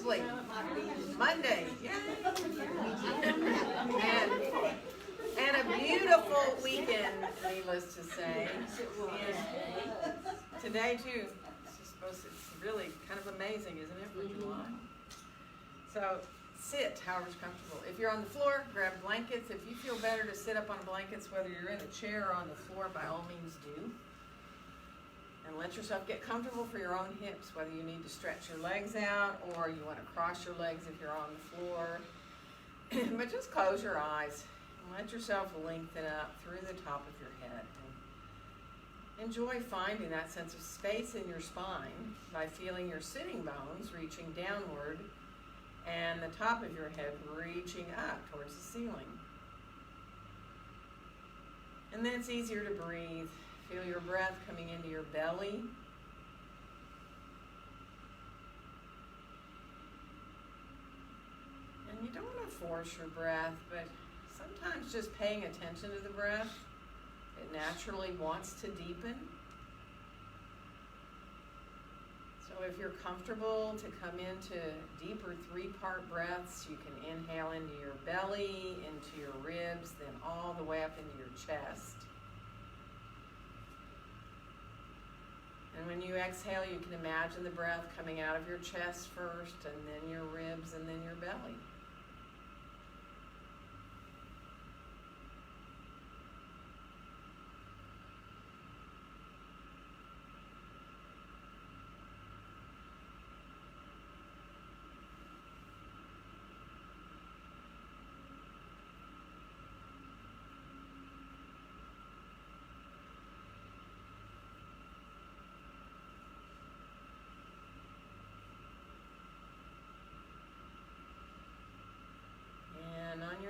comfortably. Monday. Yay. And a beautiful weekend, needless to say. And today, too. It's really kind of amazing, isn't it, for July? So sit however's comfortable. If you're on the floor, grab blankets. If you feel better to sit up on blankets, whether you're in a chair or on the floor, by all means do. And let yourself get comfortable for your own hips, whether you need to stretch your legs out or you want to cross your legs if you're on the floor. But just close your eyes and let yourself lengthen up through the top of your head. And enjoy finding that sense of space in your spine by feeling your sitting bones reaching downward and the top of your head reaching up towards the ceiling. And then it's easier to breathe. Feel your breath coming into your belly. And you don't want to force your breath, but sometimes just paying attention to the breath, it naturally wants to deepen. So if you're comfortable to come into deeper 3-part breaths, you can inhale into your belly, into your ribs, then all the way up into your chest. And when you exhale, you can imagine the breath coming out of your chest first, and then your ribs, and then your belly.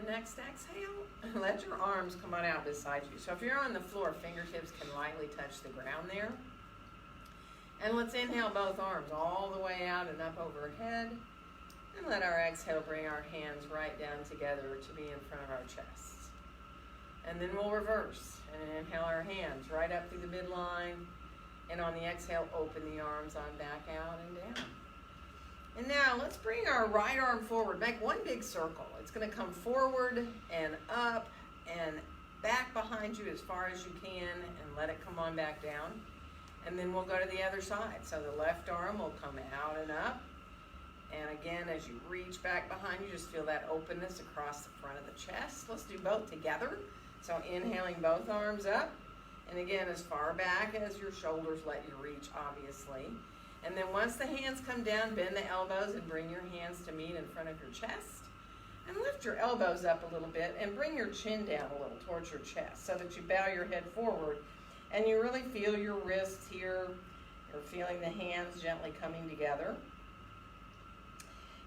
Next exhale, let your arms come on out beside you. So if you're on the floor, fingertips can lightly touch the ground there. And let's inhale both arms all the way out and up overhead. And let our exhale bring our hands right down together to be in front of our chests. And then we'll reverse and inhale our hands right up through the midline. And on the exhale, open the arms on back out and down. And now let's bring our right arm forward. Make one big circle. It's going to come forward and up and back behind you as far as you can, and let it come on back down. And then we'll go to the other side. So the left arm will come out and up. And again, as you reach back behind you, just feel that openness across the front of the chest. Let's do both together. So inhaling both arms up. And again, as far back as your shoulders let you reach, obviously. And then once the hands come down, bend the elbows and bring your hands to meet in front of your chest. And lift your elbows up a little bit and bring your chin down a little towards your chest so that you bow your head forward. And you really feel your wrists here. You're feeling the hands gently coming together.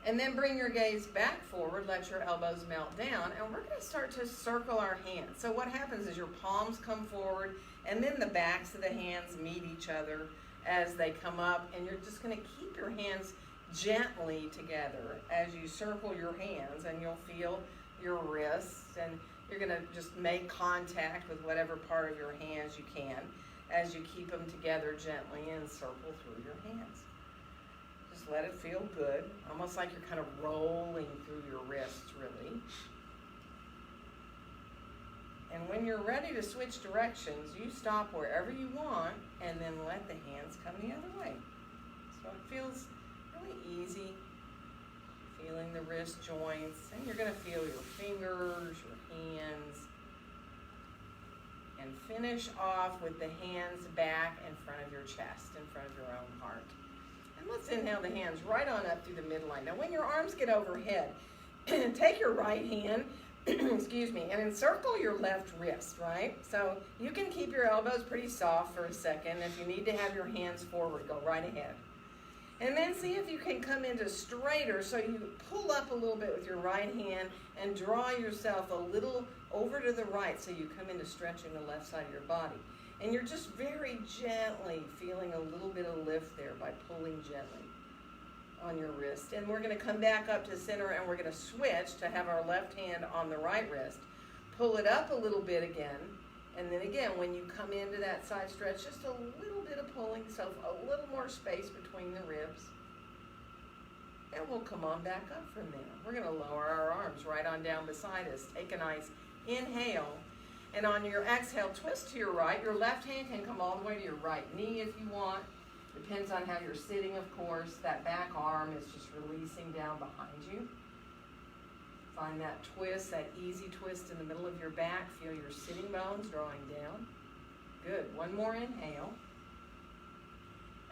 And then bring your gaze back forward. Let your elbows melt down. And we're going to start to circle our hands. So what happens is your palms come forward and then the backs of the hands meet each other as they come up, and you're just going to keep your hands gently together as you circle your hands, and you'll feel your wrists, and you're going to just make contact with whatever part of your hands you can as you keep them together gently and circle through your hands. Just let it feel good, almost like you're kind of rolling through your wrists, really. And when you're ready to switch directions, you stop wherever you want and then let the hands come the other way. So it feels really easy, feeling the wrist joints, and you're going to feel your fingers, your hands, and finish off with the hands back in front of your chest, in front of your own heart. And let's inhale the hands right on up through the midline. Now when your arms get overhead, take your right hand, excuse me, and encircle your left wrist, right? So you can keep your elbows pretty soft for a second. If you need to have your hands forward, go right ahead. And then see if you can come into straighter, so you pull up a little bit with your right hand and draw yourself a little over to the right so you come into stretching the left side of your body. And you're just very gently feeling a little bit of lift there by pulling gently on your wrist. And we're going to come back up to center, and we're going to switch to have our left hand on the right wrist. Pull it up a little bit again. And then again, when you come into that side stretch, just a little bit of pulling, so a little more space between the ribs. And we'll come on back up from there. We're going to lower our arms right on down beside us. Take a nice inhale. And on your exhale, twist to your right. Your left hand can come all the way to your right knee if you want. Depends on how you're sitting, of course. That back arm is just releasing down behind you. Find that twist, that easy twist in the middle of your back. Feel your sitting bones drawing down. Good. One more inhale.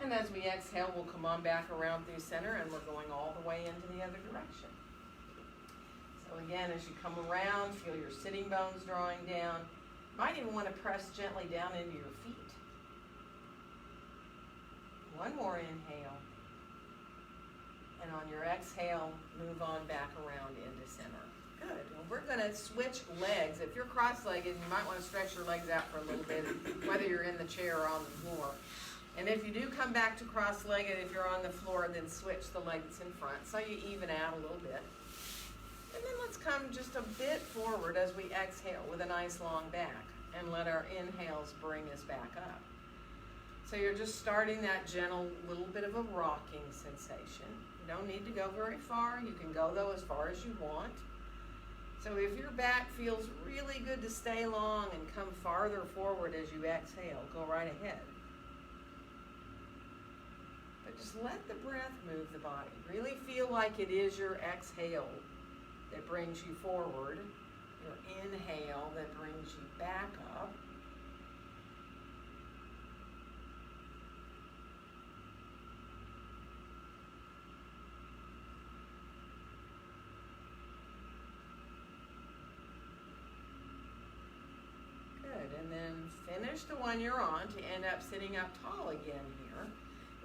And as we exhale, we'll come on back around through center, and we're going all the way into the other direction. So again, as you come around, feel your sitting bones drawing down. Might even want to press gently down into your feet. One more inhale. And on your exhale, move on back around into center. Good. And we're going to switch legs. If you're cross-legged, you might want to stretch your legs out for a little bit, whether you're in the chair or on the floor. And if you do come back to cross-legged, if you're on the floor, then switch the legs in front so you even out a little bit. And then let's come just a bit forward as we exhale with a nice long back, and let our inhales bring us back up. So you're just starting that gentle little bit of a rocking sensation. You don't need to go very far. You can go, though, as far as you want. So if your back feels really good to stay long and come farther forward as you exhale, go right ahead. But just let the breath move the body. Really feel like it is your exhale that brings you forward, your inhale that brings you back up. And then finish the one you're on to end up sitting up tall again here.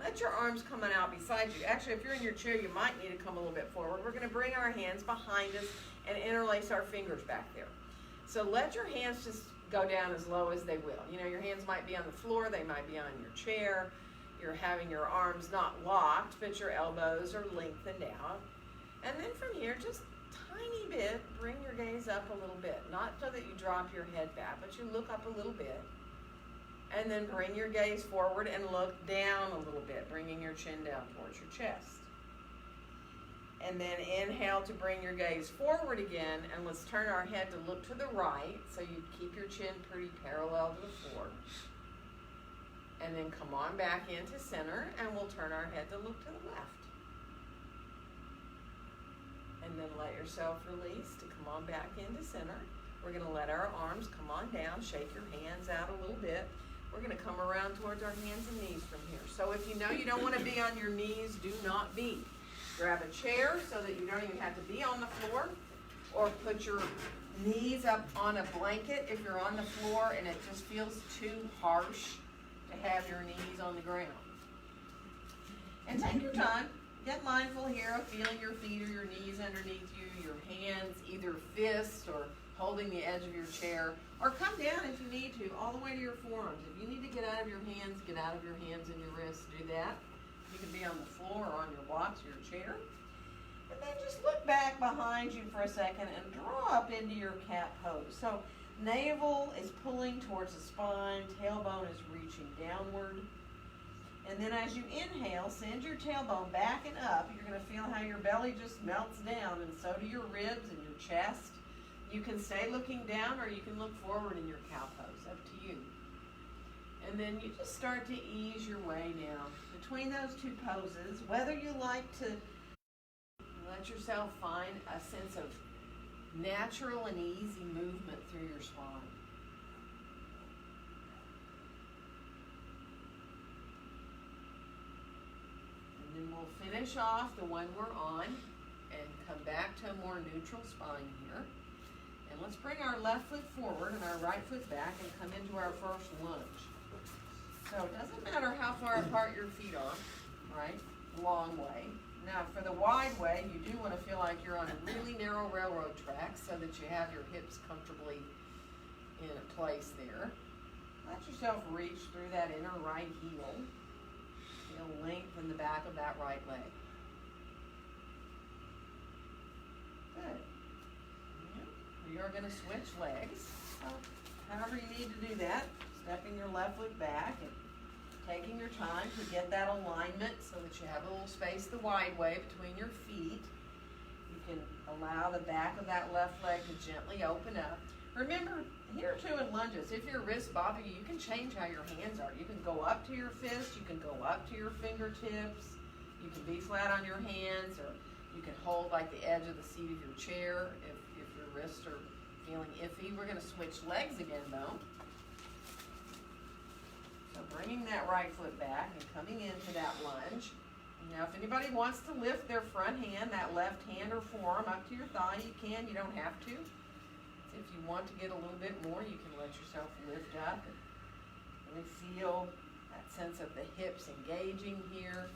Let your arms come on out beside you. Actually, if you're in your chair, you might need to come a little bit forward. We're going to bring our hands behind us and interlace our fingers back there. So let your hands just go down as low as they will. You know, your hands might be on the floor. They might be on your chair. You're having your arms not locked, but your elbows are lengthened out. And then from here, just tiny bit, bring your gaze up a little bit. Not so that you drop your head back, but you look up a little bit. And then bring your gaze forward and look down a little bit, bringing your chin down towards your chest. And then inhale to bring your gaze forward again, and let's turn our head to look to the right, so you keep your chin pretty parallel to the floor. And then come on back into center, and we'll turn our head to look to the left. And then let yourself release to come on back into center. We're going to let our arms come on down, shake your hands out a little bit. We're going to come around towards our hands and knees from here. So if you know you don't want to be on your knees, do not be. Grab a chair so that you don't even have to be on the floor, or put your knees up on a blanket if you're on the floor and it just feels too harsh to have your knees on the ground. And take your time. Get mindful here of feeling your feet or your knees underneath you, your hands, either fists or holding the edge of your chair, or come down if you need to, all the way to your forearms. If you need to get out of your hands, get out of your hands and your wrists, do that. You can be on the floor or on your blocks or your chair. And then just look back behind you for a second and draw up into your cat pose. So navel is pulling towards the spine, tailbone is reaching downward. And then as you inhale, send your tailbone back and up. You're going to feel how your belly just melts down, and so do your ribs and your chest. You can stay looking down, or you can look forward in your cow pose, up to you. And then you just start to ease your way down between those two poses, whether you like to let yourself find a sense of natural and easy movement through your spine. And then we'll finish off the one we're on and come back to a more neutral spine here. And let's bring our left foot forward and our right foot back and come into our first lunge. So it doesn't matter how far apart your feet are, right? Long way. Now for the wide way, you do want to feel like you're on a really narrow railroad track so that you have your hips comfortably in a place there. Let yourself reach through that inner right heel. Feel length in the back of that right leg. Good. We are going to switch legs. So, however you need to do that. Stepping your left foot back and taking your time to get that alignment so that you have a little space the wide way between your feet. You can allow the back of that left leg to gently open up. Remember, here too in lunges, if your wrists bother you, you can change how your hands are. You can go up to your fist, you can go up to your fingertips, you can be flat on your hands, or you can hold like the edge of the seat of your chair if your wrists are feeling iffy. We're going to switch legs again though. So bringing that right foot back and coming into that lunge. Now if anybody wants to lift their front hand, that left hand or forearm up to your thigh, you can, you don't have to. If you want to get a little bit more, you can let yourself lift up and really feel that sense of the hips engaging here.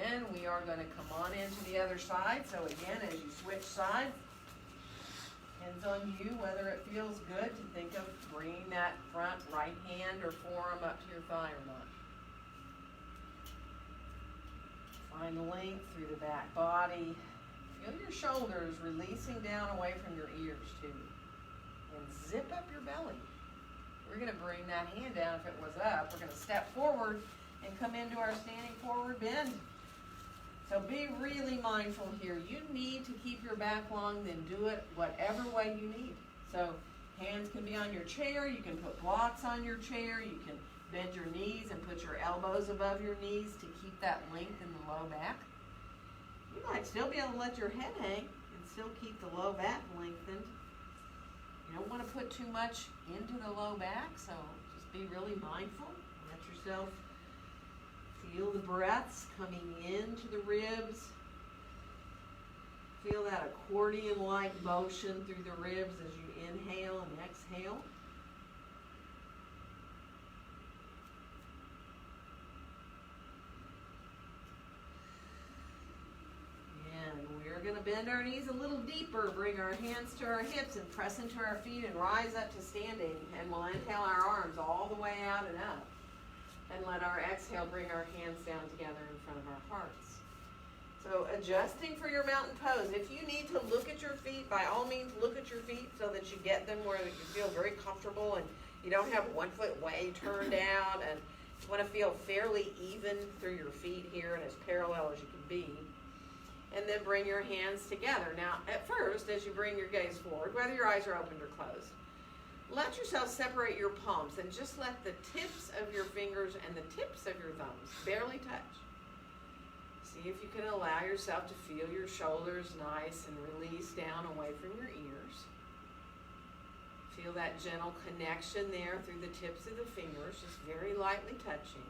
And we are going to come on into the other side. So again, as you switch sides, depends on you whether it feels good to think of bringing that front right hand or forearm up to your thigh or not. Find length through the back body. Feel your shoulders releasing down away from your ears too. And zip up your belly. We're going to bring that hand down if it was up. We're going to step forward and come into our standing forward bend. So be really mindful here. You need to keep your back long, then do it whatever way you need. So hands can be on your chair. You can put blocks on your chair. You can bend your knees and put your elbows above your knees to keep that length in the low back. You might still be able to let your head hang and still keep the low back lengthened. You don't want to put too much into the low back, so just be really mindful. Let yourself feel the breaths coming into the ribs. Feel that accordion-like motion through the ribs as you inhale and exhale. We're going to bend our knees a little deeper, bring our hands to our hips and press into our feet and rise up to standing. And we'll inhale our arms all the way out and up. And let our exhale bring our hands down together in front of our hearts. So adjusting for your mountain pose. If you need to look at your feet, by all means look at your feet so that you get them where you feel very comfortable and you don't have one foot way turned out, and you want to feel fairly even through your feet here and as parallel as you can be. And then bring your hands together. Now, at first, as you bring your gaze forward, whether your eyes are opened or closed, let yourself separate your palms and just let the tips of your fingers and the tips of your thumbs barely touch. See if you can allow yourself to feel your shoulders nice and release down away from your ears. Feel that gentle connection there through the tips of the fingers, just very lightly touching.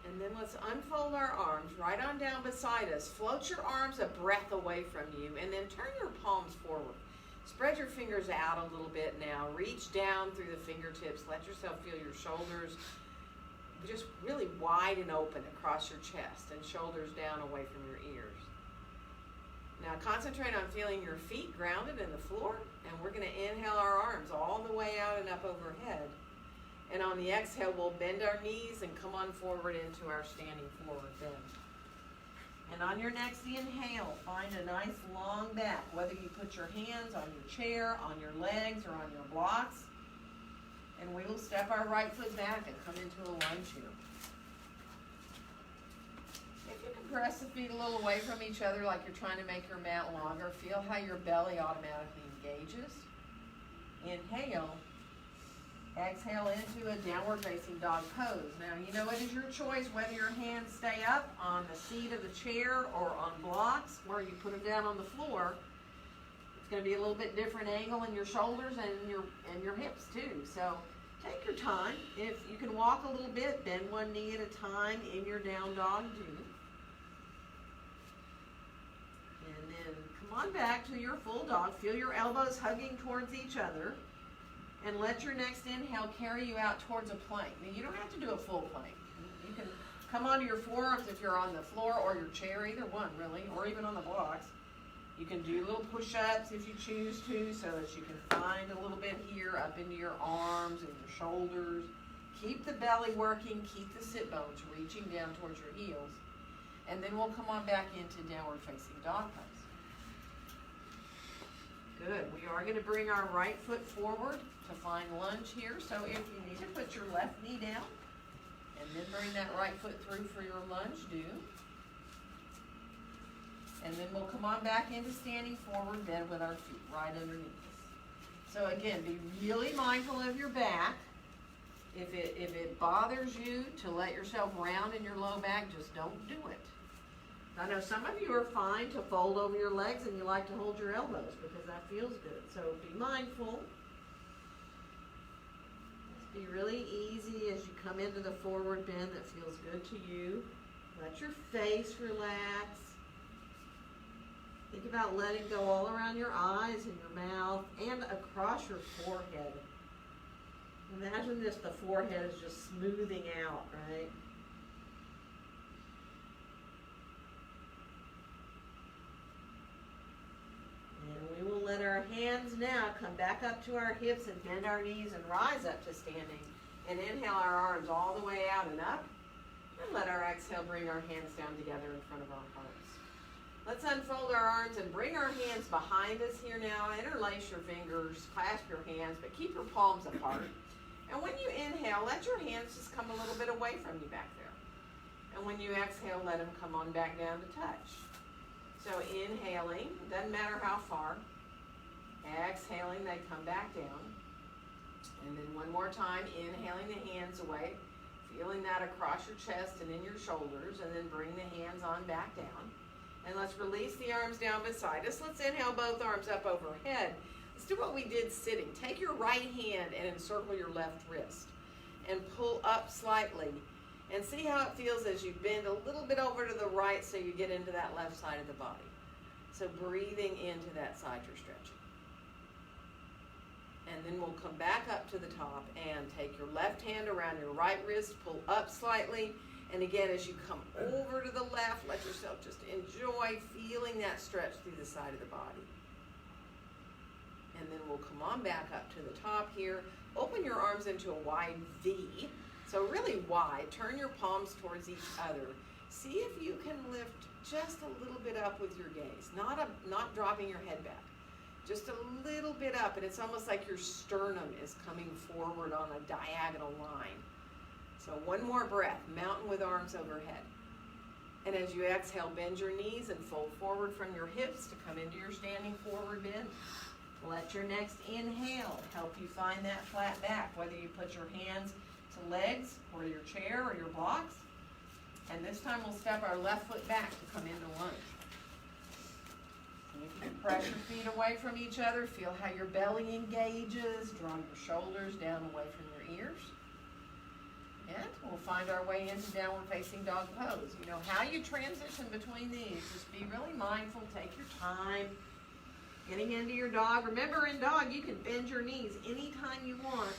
And then let's unfold our arms right on down beside us. Float your arms a breath away from you, and then turn your palms forward. Spread your fingers out a little bit now. Reach down through the fingertips. Let yourself feel your shoulders just really wide and open across your chest, and shoulders down away from your ears. Now concentrate on feeling your feet grounded in the floor, and we're going to inhale our arms all the way out and up overhead. And on the exhale, we'll bend our knees and come on forward into our standing forward bend. And on your next inhale, find a nice long back, whether you put your hands on your chair, on your legs, or on your blocks. And we will step our right foot back and come into a lunge here. If you can press the feet a little away from each other like you're trying to make your mat longer, feel how your belly automatically engages. Inhale. Exhale into a downward facing dog pose. Now, you know, it is your choice whether your hands stay up on the seat of the chair or on blocks where you put them down on the floor. It's going to be a little bit different angle in your shoulders and your hips too. So take your time. If you can walk a little bit, bend one knee at a time in your down dog, do. And then come on back to your full dog. Feel your elbows hugging towards each other. And let your next inhale carry you out towards a plank. Now, you don't have to do a full plank. You can come onto your forearms if you're on the floor or your chair, either one really, or even on the blocks. You can do little push-ups if you choose to, so that you can find a little bit here up into your arms and your shoulders. Keep the belly working, keep the sit bones reaching down towards your heels. And then we'll come on back into downward facing dog pose. Good, we are going to bring our right foot forward to find lunge here. So if you need to put your left knee down and then bring that right foot through for your lunge, do. And then we'll come on back into standing forward bend with our feet right underneath us. So again, be really mindful of your back. If it bothers you to let yourself round in your low back, just don't do it. I know some of you are fine to fold over your legs and you like to hold your elbows because that feels good. So be mindful. Just be really easy as you come into the forward bend that feels good to you. Let your face relax. Think about letting go all around your eyes and your mouth and across your forehead. Imagine this, the forehead is just smoothing out, right? And we will let our hands now come back up to our hips and bend our knees and rise up to standing. And inhale our arms all the way out and up. And let our exhale bring our hands down together in front of our hearts. Let's unfold our arms and bring our hands behind us here now. Interlace your fingers, clasp your hands, but keep your palms apart. And when you inhale, let your hands just come a little bit away from you back there. And when you exhale, let them come on back down to touch. So inhaling, doesn't matter how far. Exhaling, they come back down. And then one more time, inhaling the hands away, feeling that across your chest and in your shoulders, and then bring the hands on back down. And let's release the arms down beside us. Let's inhale both arms up overhead. Let's do what we did sitting. Take your right hand and encircle your left wrist and pull up slightly and see how it feels as you bend a little bit over to the right so you get into that left side of the body. So breathing into that side you're stretching. And then we'll come back up to the top and take your left hand around your right wrist, pull up slightly. And again, as you come over to the left, let yourself just enjoy feeling that stretch through the side of the body. And then we'll come on back up to the top here. Open your arms into a wide V. So really wide. Turn your palms towards each other. See if you can lift just a little bit up with your gaze. Not dropping your head back. Just a little bit up. And it's almost like your sternum is coming forward on a diagonal line. So one more breath. Mountain with arms overhead. And as you exhale, bend your knees and fold forward from your hips to come into your standing forward bend. Let your next inhale help you find that flat back, whether you put your hands to legs or your chair or your blocks. And this time we'll step our left foot back to come into lunge. You can press your feet away from each other. Feel how your belly engages. Draw your shoulders down away from your ears. And we'll find our way into downward facing dog pose. You know how you transition between these. Just be really mindful. Take your time. Getting into your dog. Remember, in dog, you can bend your knees anytime you want.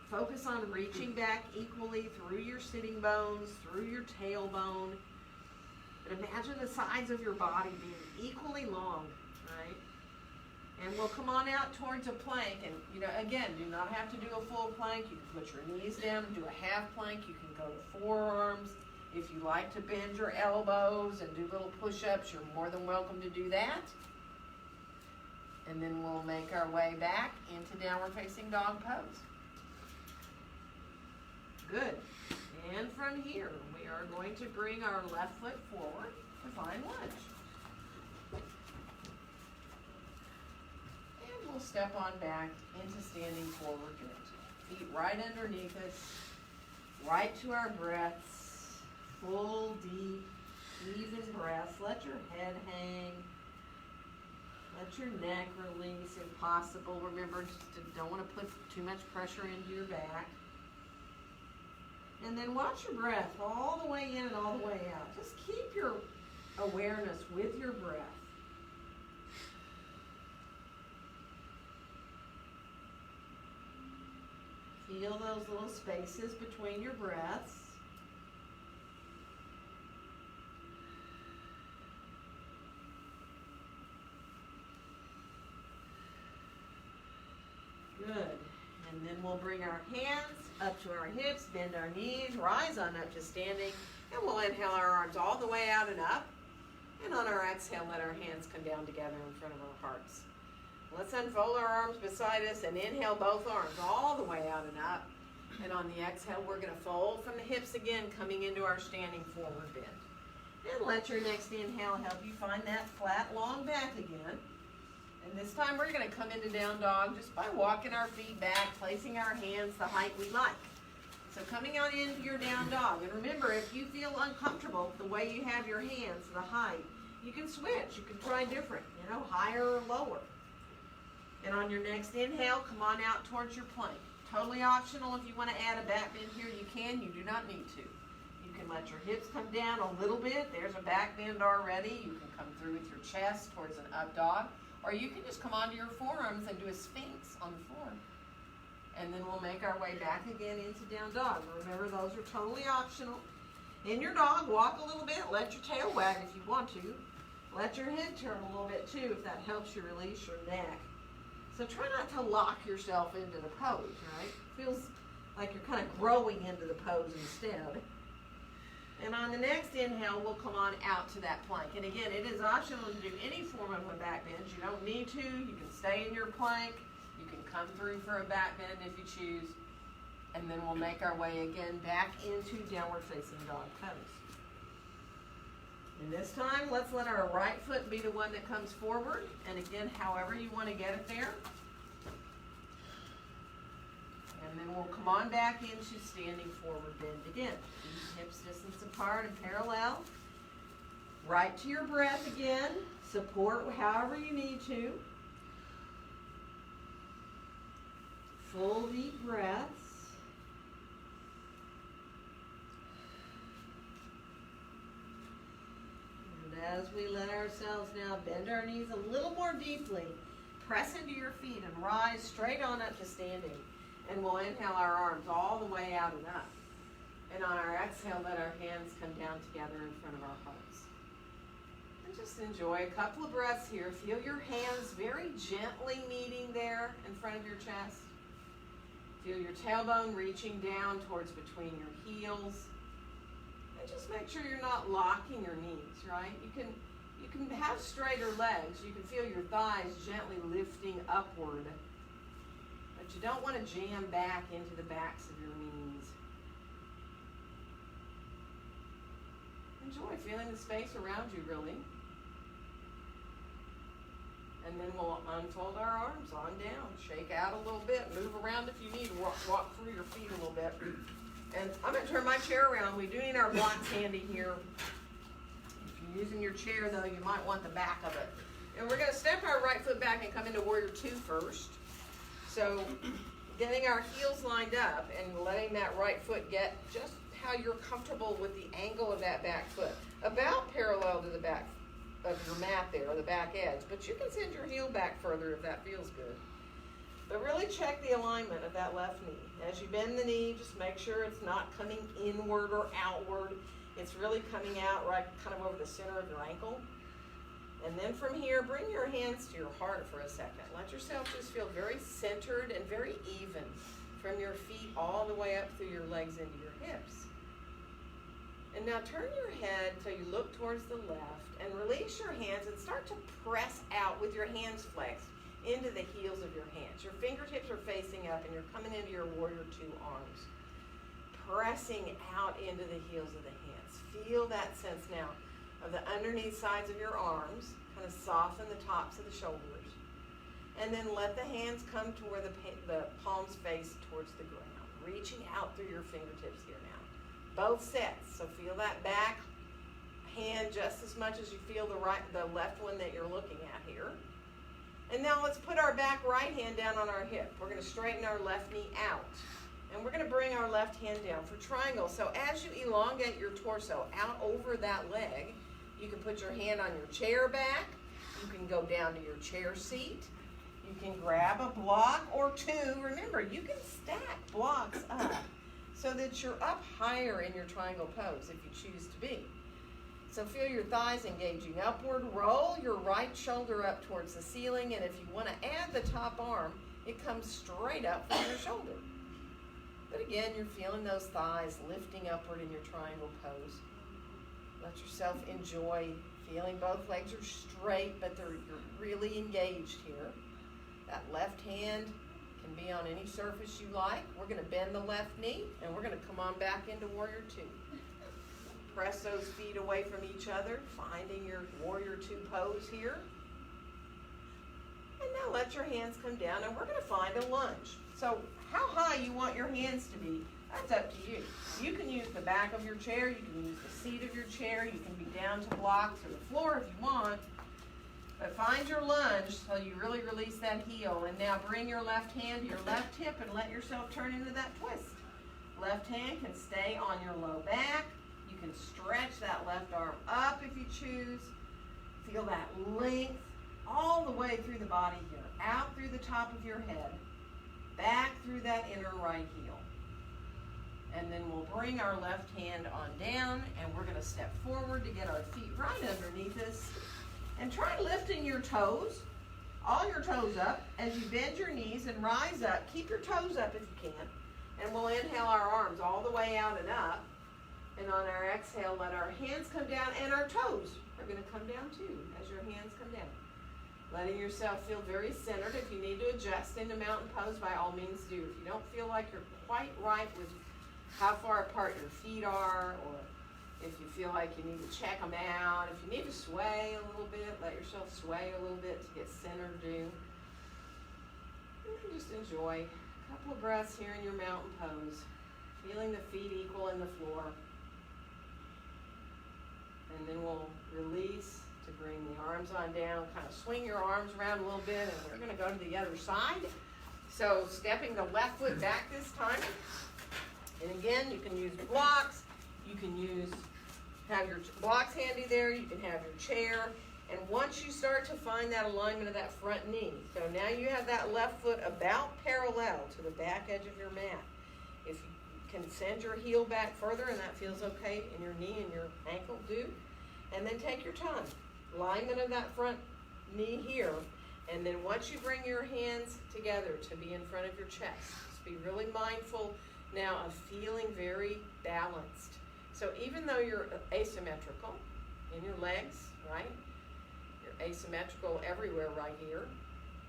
Focus on reaching back equally through your sitting bones, through your tailbone. But imagine the sides of your body being equally long, right? And we'll come on out towards a plank. And, you know, again, do not have to do a full plank. You can put your knees down and do a half plank. You can go to forearms. If you like to bend your elbows and do little push-ups, you're more than welcome to do that. And then we'll make our way back into downward facing dog pose. Good. And from here, we are going to bring our left foot forward to find lunge. And we'll step on back into standing forward bend. Feet right underneath us, right to our breaths. Full, deep, even breaths. Let your head hang. Let your neck release if possible. Remember, don't want to put too much pressure into your back. And then watch your breath all the way in and all the way out. Just keep your awareness with your breath. Feel those little spaces between your breaths. Good. And then we'll bring our hands up to our hips, bend our knees, rise on up to standing, and we'll inhale our arms all the way out and up. And on our exhale, let our hands come down together in front of our hearts. Let's unfold our arms beside us and inhale both arms all the way out and up. And on the exhale, we're going to fold from the hips again, coming into our standing forward bend. And let your next inhale help you find that flat, long back again. And this time we're going to come into down dog just by walking our feet back, placing our hands the height we like. So coming on into your down dog. And remember, if you feel uncomfortable the way you have your hands, the height, you can switch. You can try different, higher or lower. And on your next inhale, come on out towards your plank. Totally optional. If you want to add a back bend here, you can. You do not need to. You can let your hips come down a little bit. There's a back bend already. You can come through with your chest towards an up dog. Or you can just come onto your forearms and do a sphinx on the floor. And then we'll make our way back again into down dog. Remember, those are totally optional. In your dog, walk a little bit. Let your tail wag if you want to. Let your head turn a little bit too if that helps you release your neck. So try not to lock yourself into the pose, right? Feels like you're kind of growing into the pose instead. And on the next inhale, we'll come on out to that plank. And again, it is optional to do any form of a back bend. You don't need to. You can stay in your plank. You can come through for a back bend if you choose. And then we'll make our way again back into downward facing dog pose. And this time, let's let our right foot be the one that comes forward. And again, however you want to get it there. And then we'll come on back into standing forward bend again. Hips distance apart and parallel. Right to your breath again. Support however you need to. Full deep breaths. And as we let ourselves now bend our knees a little more deeply, press into your feet and rise straight on up to standing. And we'll inhale our arms all the way out and up. And on our exhale, let our hands come down together in front of our hearts. And just enjoy a couple of breaths here. Feel your hands very gently meeting there in front of your chest. Feel your tailbone reaching down towards between your heels. And just make sure you're not locking your knees, right? You can have straighter legs. You can feel your thighs gently lifting upward. But you don't want to jam back into the backs of your knees. Enjoy feeling the space around you, really. And then we'll unfold our arms on down. Shake out a little bit. Move around if you need. Walk through your feet a little bit. And I'm going to turn my chair around. We do need our blocks handy here. If you're using your chair, though, you might want the back of it. And we're going to step our right foot back and come into Warrior Two first. So getting our heels lined up and letting that right foot get just how you're comfortable with the angle of that back foot. About parallel to the back of your mat there, or the back edge. But you can send your heel back further if that feels good. But really check the alignment of that left knee. As you bend the knee, just make sure it's not coming inward or outward. It's really coming out right kind of over the center of your ankle. And then from here, bring your hands to your heart for a second. Let yourself just feel very centered and very even from your feet all the way up through your legs into your hips. And now turn your head so you look towards the left and release your hands and start to press out with your hands flexed into the heels of your hands. Your fingertips are facing up and you're coming into your Warrior Two arms. Pressing out into the heels of the hands. Feel that sense now of the underneath sides of your arms. Kind of soften the tops of the shoulders. And then let the hands come to where the palms face towards the ground. Reaching out through your fingertips here now. Both sets. So feel that back hand just as much as you feel the left one that you're looking at here. And now let's put our back right hand down on our hip. We're going to straighten our left knee out. And we're going to bring our left hand down for triangle. So as you elongate your torso out over that leg, you can put your hand on your chair back. You can go down to your chair seat. You can grab a block or two. Remember, you can stack blocks up so that you're up higher in your triangle pose if you choose to be. So feel your thighs engaging upward. Roll your right shoulder up towards the ceiling. And if you want to add the top arm, it comes straight up from your shoulder. But again, you're feeling those thighs lifting upward in your triangle pose. Let yourself enjoy feeling both legs are straight, but you're really engaged here. That left hand can be on any surface you like. We're going to bend the left knee, and we're going to come on back into Warrior Two. Press those feet away from each other, finding your Warrior Two pose here. And now let your hands come down, and we're going to find a lunge. So how high you want your hands to be, that's up to you. You can use the back of your chair, you can use the seat of your chair, you can be down to blocks or the floor if you want. But find your lunge so you really release that heel. And now bring your left hand to your left hip and let yourself turn into that twist. Left hand can stay on your low back. You can stretch that left arm up if you choose. Feel that length all the way through the body here. Out through the top of your head. Back through that inner right heel. And then we'll bring our left hand on down, and we're going to step forward to get our feet right underneath us. And try lifting your toes, all your toes up, as you bend your knees and rise up. Keep your toes up if you can. And we'll inhale our arms all the way out and up. And on our exhale, let our hands come down, and our toes are going to come down too as your hands come down. Letting yourself feel very centered. If you need to adjust into mountain pose, by all means do. If you don't feel like you're quite right with how far apart your feet are, or if you feel like you need to check them out, if you need to sway a little bit, let yourself sway a little bit to get centered, do. And then just enjoy a couple of breaths here in your mountain pose, feeling the feet equal in the floor. And then we'll release to bring the arms on down, kind of swing your arms around a little bit, and we're going to go to the other side. So stepping the left foot back this time. And again, you can use blocks, you can have your blocks handy there, you can have your chair. And once you start to find that alignment of that front knee, so now you have that left foot about parallel to the back edge of your mat. If you can send your heel back further and that feels okay in your knee and your ankle, do. And then take your time. Alignment of that front knee here. And then once you bring your hands together to be in front of your chest, just be really mindful now of feeling very balanced. So even though you're asymmetrical in your legs, right? You're asymmetrical everywhere right here.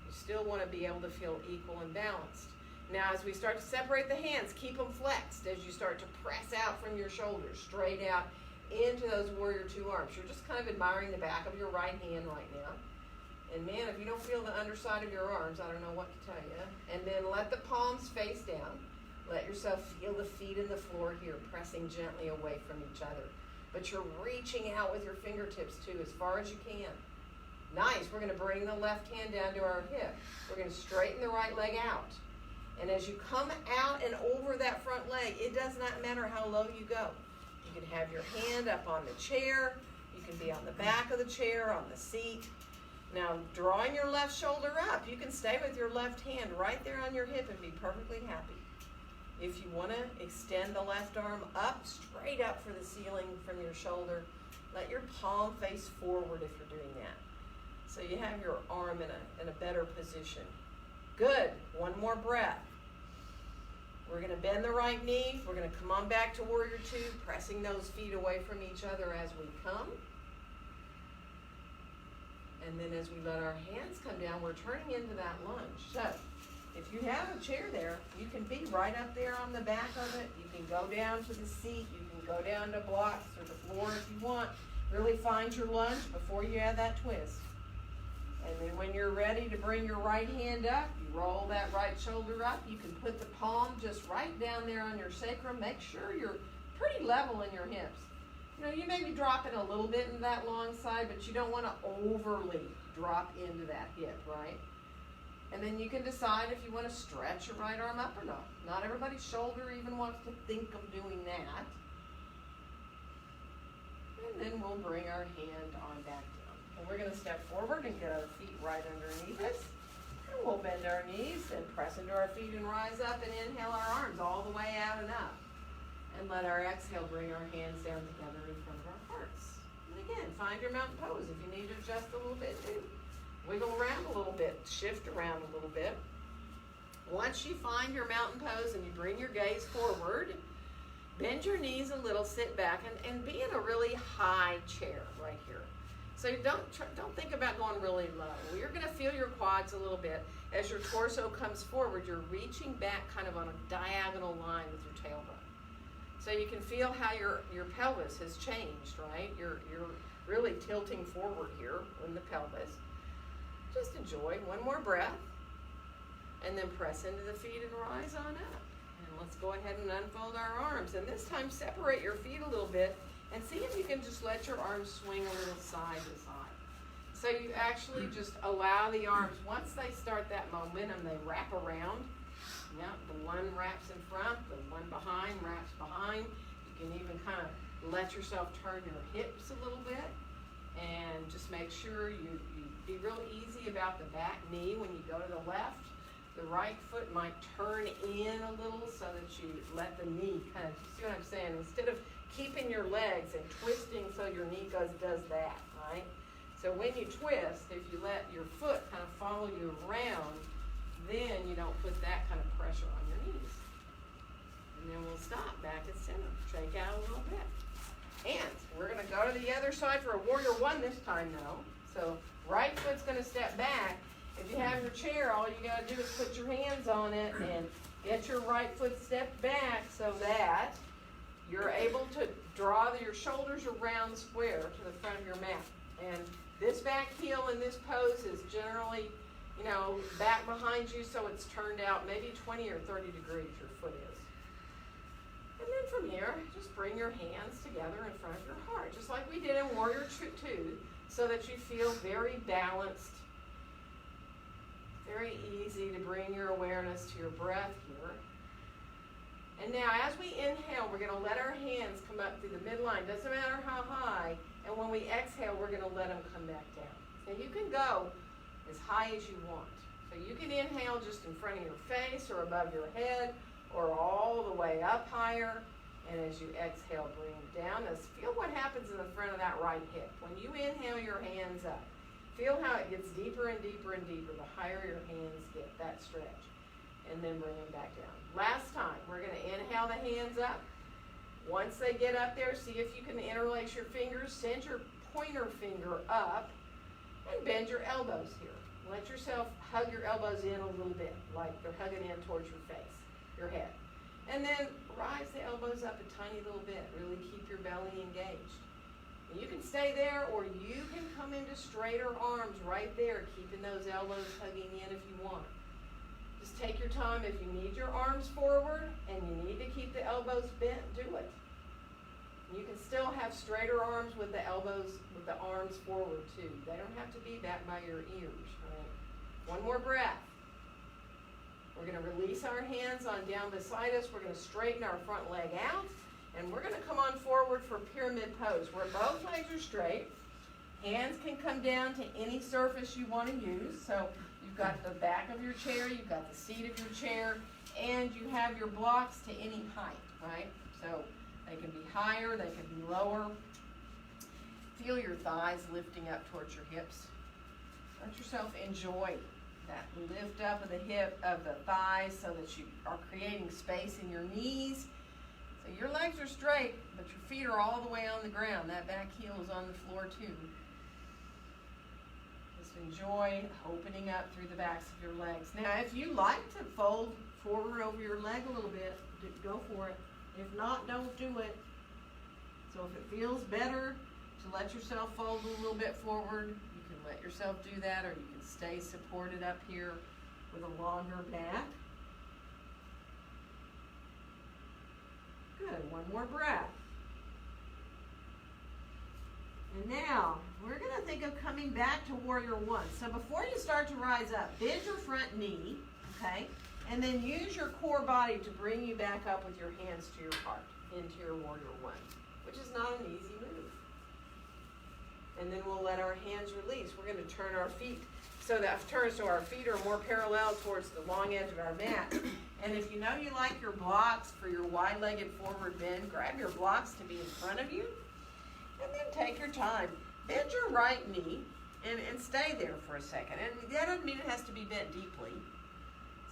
You still want to be able to feel equal and balanced. Now as we start to separate the hands, keep them flexed as you start to press out from your shoulders, straight out into those Warrior Two arms. You're just kind of admiring the back of your right hand right now. And man, if you don't feel the underside of your arms, I don't know what to tell you. And then let the palms face down. Let yourself feel the feet in the floor here, pressing gently away from each other. But you're reaching out with your fingertips too, as far as you can. Nice. We're going to bring the left hand down to our hip. We're going to straighten the right leg out. And as you come out and over that front leg, it does not matter how low you go. You can have your hand up on the chair. You can be on the back of the chair, on the seat. Now, drawing your left shoulder up, you can stay with your left hand right there on your hip and be perfectly happy. If you want to extend the left arm up, straight up for the ceiling from your shoulder, let your palm face forward if you're doing that. So you have your arm in a better position. Good. One more breath. We're going to bend the right knee. We're going to come on back to Warrior Two, pressing those feet away from each other as we come. And then as we let our hands come down, we're turning into that lunge. So if you have a chair there, you can be right up there on the back of it. You can go down to the seat. You can go down to blocks or the floor if you want. Really find your lunge before you add that twist. And then when you're ready to bring your right hand up, you roll that right shoulder up. You can put the palm just right down there on your sacrum. Make sure you're pretty level in your hips. You know, you may be dropping a little bit in that long side, but you don't want to overly drop into that hip, right? And then you can decide if you want to stretch your right arm up or not. Not everybody's shoulder even wants to think of doing that. And then we'll bring our hand on back down. And we're going to step forward and get our feet right underneath us. And we'll bend our knees and press into our feet and rise up and inhale our arms all the way out and up. And let our exhale bring our hands down together in front of our hearts. And again, find your mountain pose if you need to adjust a little bit too. Wiggle around a little bit, shift around a little bit. Once you find your mountain pose and you bring your gaze forward, bend your knees a little, sit back, and be in a really high chair right here. So don't think about going really low. You're going to feel your quads a little bit. As your torso comes forward, you're reaching back kind of on a diagonal line with your tailbone. So you can feel how your pelvis has changed, right? You're really tilting forward here in the pelvis. Just enjoy one more breath, and then press into the feet and rise on up. And let's go ahead and unfold our arms. And this time separate your feet a little bit and see if you can just let your arms swing a little side to side. So you actually just allow the arms, once they start that momentum, they wrap around. Yeah, the one wraps in front, the one behind wraps behind. You can even kind of let yourself turn your hips a little bit. And just make sure you be real easy about the back knee when you go to the left. The right foot might turn in a little so that you let the knee kind of, you see what I'm saying? Instead of keeping your legs and twisting so your knee does that, right? So when you twist, if you let your foot kind of follow you around, then you don't put that kind of pressure on your knees. And then we'll stop back at center. Shake out a little bit. And we're going to go to the other side for a warrior one this time though. So right foot's going to step back. If you have your chair, all you got to do is put your hands on it and get your right foot stepped back so that you're able to draw your shoulders around the square to the front of your mat. And this back heel in this pose is generally, back behind you, so it's turned out maybe 20 or 30 degrees your foot is. And then from here, just bring your hands together in front of your heart, just like we did in Warrior 2, so that you feel very balanced. Very easy to bring your awareness to your breath here. And now as we inhale, we're going to let our hands come up through the midline. Doesn't matter how high. And when we exhale, we're going to let them come back down. So you can go as high as you want. So you can inhale just in front of your face or above your head or all the way up higher. And as you exhale, bring them down. Now feel what happens in the front of that right hip. When you inhale your hands up, feel how it gets deeper and deeper and deeper the higher your hands get, that stretch. And then bring them back down. Last time, we're going to inhale the hands up. Once they get up there, see if you can interlace your fingers. Send your pointer finger up and bend your elbows here. Let yourself hug your elbows in a little bit, like they're hugging in towards your face, your head. And then rise the elbows up a tiny little bit. Really keep your belly engaged. And you can stay there, or you can come into straighter arms right there, keeping those elbows hugging in if you want. Just take your time. If you need your arms forward and you need to keep the elbows bent, do it. You can still have straighter arms with the elbows, with the arms forward too. They don't have to be back by your ears, right? One more breath. We're going to release our hands on down beside us. We're going to straighten our front leg out. And we're going to come on forward for pyramid pose, where both legs are straight. Hands can come down to any surface you want to use. So you've got the back of your chair, you've got the seat of your chair, and you have your blocks to any height, right? So they can be higher, they can be lower. Feel your thighs lifting up towards your hips. Let yourself enjoy that lift up of the hip, of the thighs, so that you are creating space in your knees. So your legs are straight, but your feet are all the way on the ground. That back heel is on the floor too. Just enjoy opening up through the backs of your legs. Now, if you like to fold forward over your leg a little bit, go for it. If not, don't do it. So if it feels better to let yourself fold a little bit forward, you can let yourself do that, or you can stay supported up here with a longer back. Good, one more breath. And now, we're going to think of coming back to Warrior 1. So before you start to rise up, bend your front knee, okay? And then use your core body to bring you back up with your hands to your heart, into your Warrior 1, which is not an easy move. And then we'll let our hands release. We're going to turn our feet so our feet are more parallel towards the long edge of our mat. And if you know you like your blocks for your wide-legged forward bend, grab your blocks to be in front of you. And then take your time. Bend your right knee and stay there for a second. And that doesn't mean it has to be bent deeply.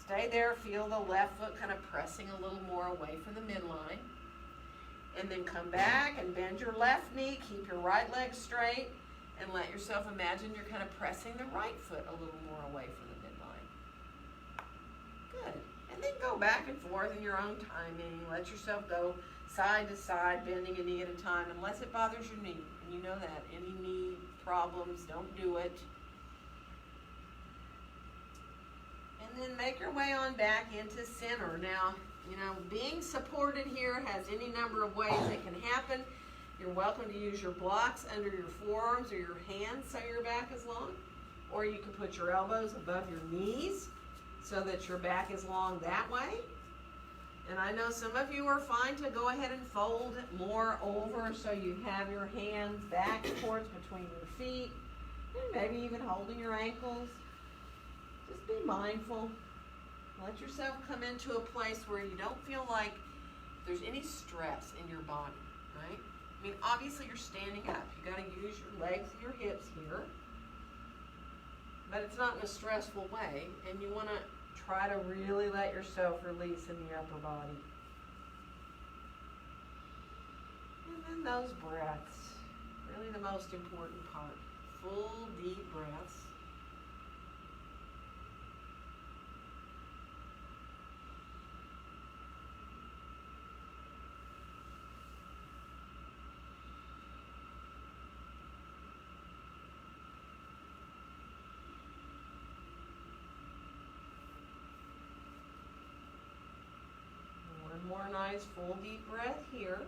Stay there, feel the left foot kind of pressing a little more away from the midline. And then come back and bend your left knee. Keep your right leg straight. And let yourself imagine you're kind of pressing the right foot a little more away from the midline. Good. And then go back and forth in your own timing. Let yourself go side to side, bending a knee at a time, unless it bothers your knee. And you know that. Any knee problems, don't do it. And then make your way on back into center. Now, you know, being supported here has any number of ways it can happen. You're welcome to use your blocks under your forearms or your hands so your back is long. Or you can put your elbows above your knees so that your back is long that way. And I know some of you are fine to go ahead and fold more over so you have your hands back towards between your feet. And maybe even holding your ankles. Just be mindful. Let yourself come into a place where you don't feel like there's any stress in your body, right? I mean, obviously you're standing up. You got to use your legs and your hips here. But it's not in a stressful way. And you want to try to really let yourself release in the upper body. And then those breaths. Really the most important part. Full, deep breaths. More nice full deep breath here.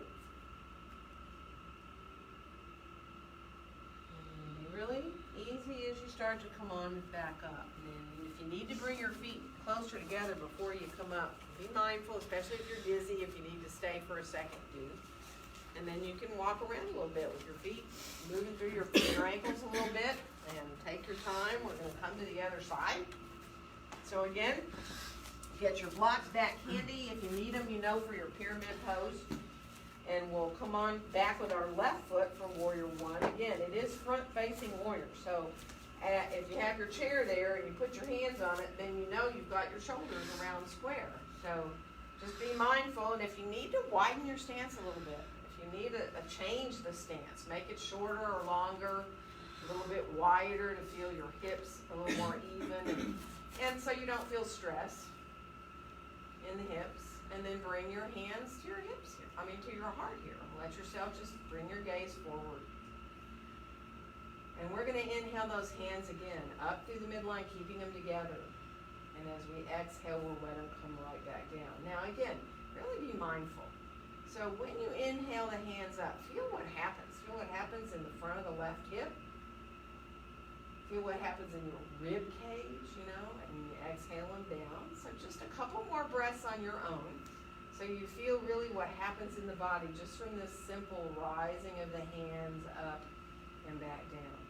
And be really easy as you start to come on back up. And if you need to bring your feet closer together before you come up, be mindful, especially if you're dizzy. If you need to stay for a second, do. And then you can walk around a little bit with your feet moving through your ankles a little bit. And take your time. We're going to come to the other side. So again, get your blocks back handy if you need them, you know, for your pyramid pose. And we'll come on back with our left foot for warrior one. Again, it is front-facing warrior. So if you have your chair there and you put your hands on it, then you know you've got your shoulders around square. So just be mindful. And if you need to widen your stance a little bit, if you need to change the stance, make it shorter or longer, a little bit wider to feel your hips a little more even. And so you don't feel stress in the hips, and then bring your hands to your hips here. To your heart here. Let yourself just bring your gaze forward. And we're going to inhale those hands again, up through the midline, keeping them together. And as we exhale, we'll let them come right back down. Now again, really be mindful. So when you inhale the hands up, feel what happens. Feel what happens in the front of the left hip. Feel what happens in your rib cage, you know, and you exhale them down. So just a couple more breaths on your own. So you feel really what happens in the body just from this simple rising of the hands up and back down.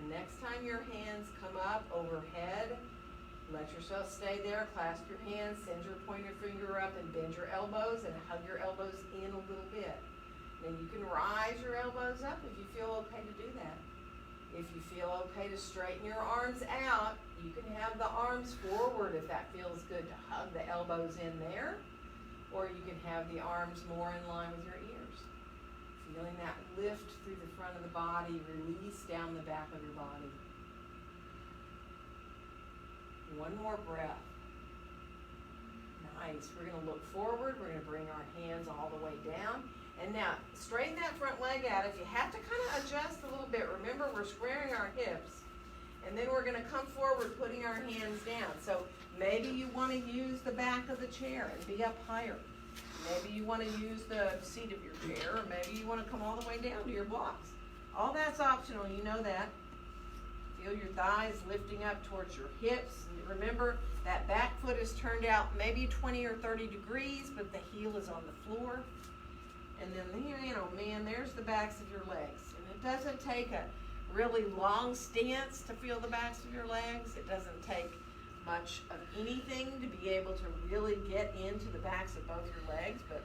The next time your hands come up overhead, let yourself stay there. Clasp your hands, send your pointer finger up and bend your elbows and hug your elbows in a little bit. And you can rise your elbows up if you feel okay to do that. If you feel okay to straighten your arms out, you can have the arms forward if that feels good to hug the elbows in there. Or you can have the arms more in line with your ears. Feeling that lift through the front of the body, release down the back of your body. One more breath. Nice. We're going to look forward. We're going to bring our hands all the way down. And now, straighten that front leg out. If you have to kind of adjust a little bit, remember we're squaring our hips. And then we're going to come forward, putting our hands down. So maybe you want to use the back of the chair and be up higher. Maybe you want to use the seat of your chair, or maybe you want to come all the way down to your blocks. All that's optional, you know that. Feel your thighs lifting up towards your hips. And remember, that back foot is turned out maybe 20 or 30 degrees, but the heel is on the floor. And then here, there's the backs of your legs. And it doesn't take a really long stance to feel the backs of your legs. It doesn't take much of anything to be able to really get into the backs of both your legs. But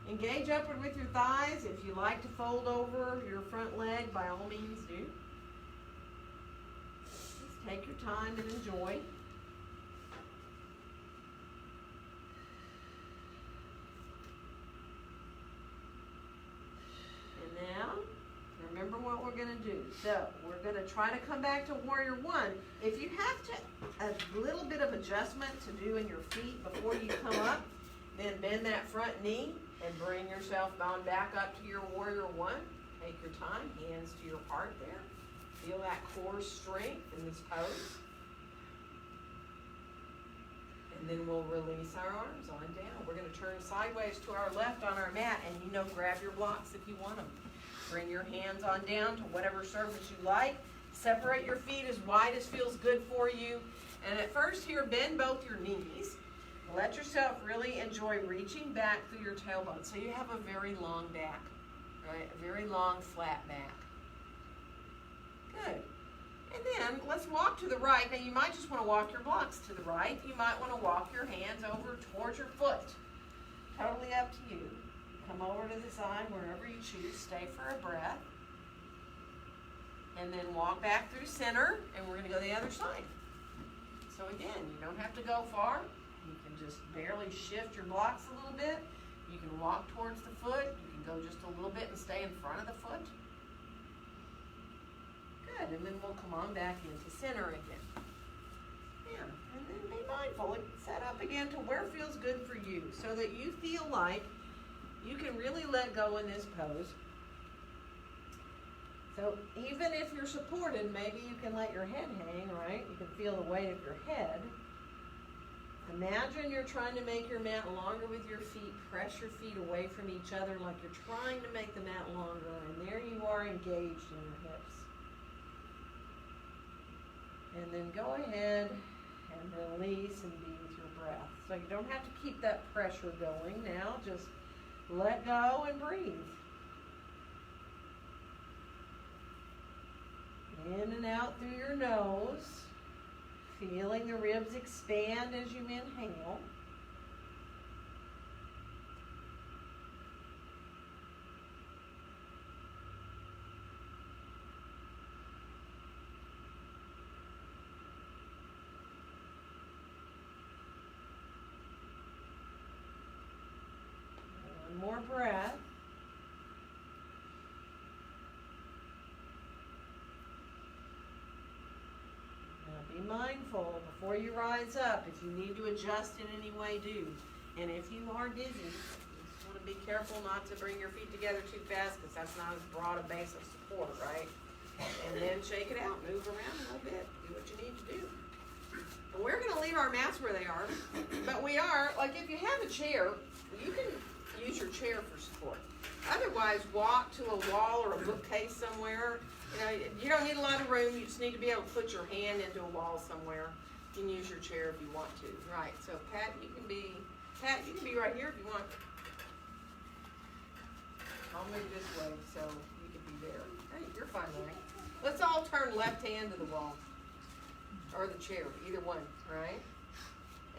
engage upward with your thighs. If you like to fold over your front leg, by all means do. Just take your time and enjoy. So we're going to try to come back to warrior one. If you have a little bit of adjustment to do in your feet before you come up, then bend that front knee and bring yourself on back up to your warrior one. Take your time, hands to your heart there. Feel that core strength in this pose. And then we'll release our arms on down. We're going to turn sideways to our left on our mat, and grab your blocks if you want them. Bring your hands on down to whatever surface you like. Separate your feet as wide as feels good for you. And at first here, bend both your knees. Let yourself really enjoy reaching back through your tailbone. So you have a very long back, right? A very long, flat back. Good. And then let's walk to the right. Now you might just want to walk your blocks to the right. You might want to walk your hands over towards your foot. Totally up to you. Come over to the side wherever you choose. Stay for a breath. And then walk back through center, and we're going to go the other side. So again, you don't have to go far. You can just barely shift your blocks a little bit. You can walk towards the foot. You can go just a little bit and stay in front of the foot. Good, and then we'll come on back into center again. Yeah, and then be mindful. Set up again to where feels good for you so that you feel like you can really let go in this pose. So even if you're supported, maybe you can let your head hang, right? You can feel the weight of your head. Imagine you're trying to make your mat longer with your feet. Press your feet away from each other like you're trying to make the mat longer. And there you are, engaged in your hips. And then go ahead and release and be with your breath. So you don't have to keep that pressure going now. Just let go and breathe. In and out through your nose. Feeling the ribs expand as you inhale. One more breath. Be mindful before you rise up. If you need to adjust in any way, do. And if you are dizzy, you just want to be careful not to bring your feet together too fast because that's not as broad a base of support, right? And then shake it out. Move around a little bit. Do what you need to do. And we're going to leave our mats where they are. But we are, like if you have a chair, you can use your chair for support. Otherwise, walk to a wall or a bookcase somewhere. You don't need a lot of room. You just need to be able to put your hand into a wall somewhere. You can use your chair if you want to. Right. So Pat, you can be right here if you want. I'll move this way so you can be there. Hey, you're fine, right? Let's all turn left hand to the wall or the chair, either one, right?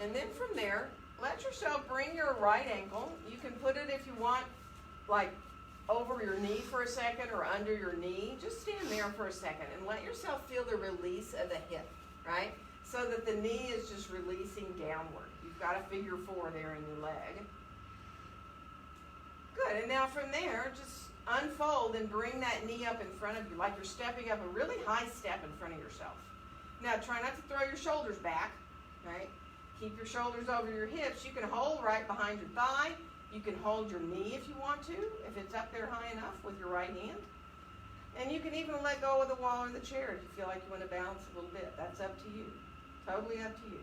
And then from there, let yourself bring your right ankle. You can put it if you want, like over your knee for a second or under your knee. Just stand there for a second and let yourself feel the release of the hip, right? So that the knee is just releasing downward. You've got a figure 4 there in your leg. Good, and now from there, just unfold and bring that knee up in front of you like you're stepping up a really high step in front of yourself. Now try not to throw your shoulders back, right? Keep your shoulders over your hips. You can hold right behind your thigh. You can hold your knee if you want to, if it's up there high enough with your right hand. And you can even let go of the wall or the chair if you feel like you want to balance a little bit. That's up to you. Totally up to you.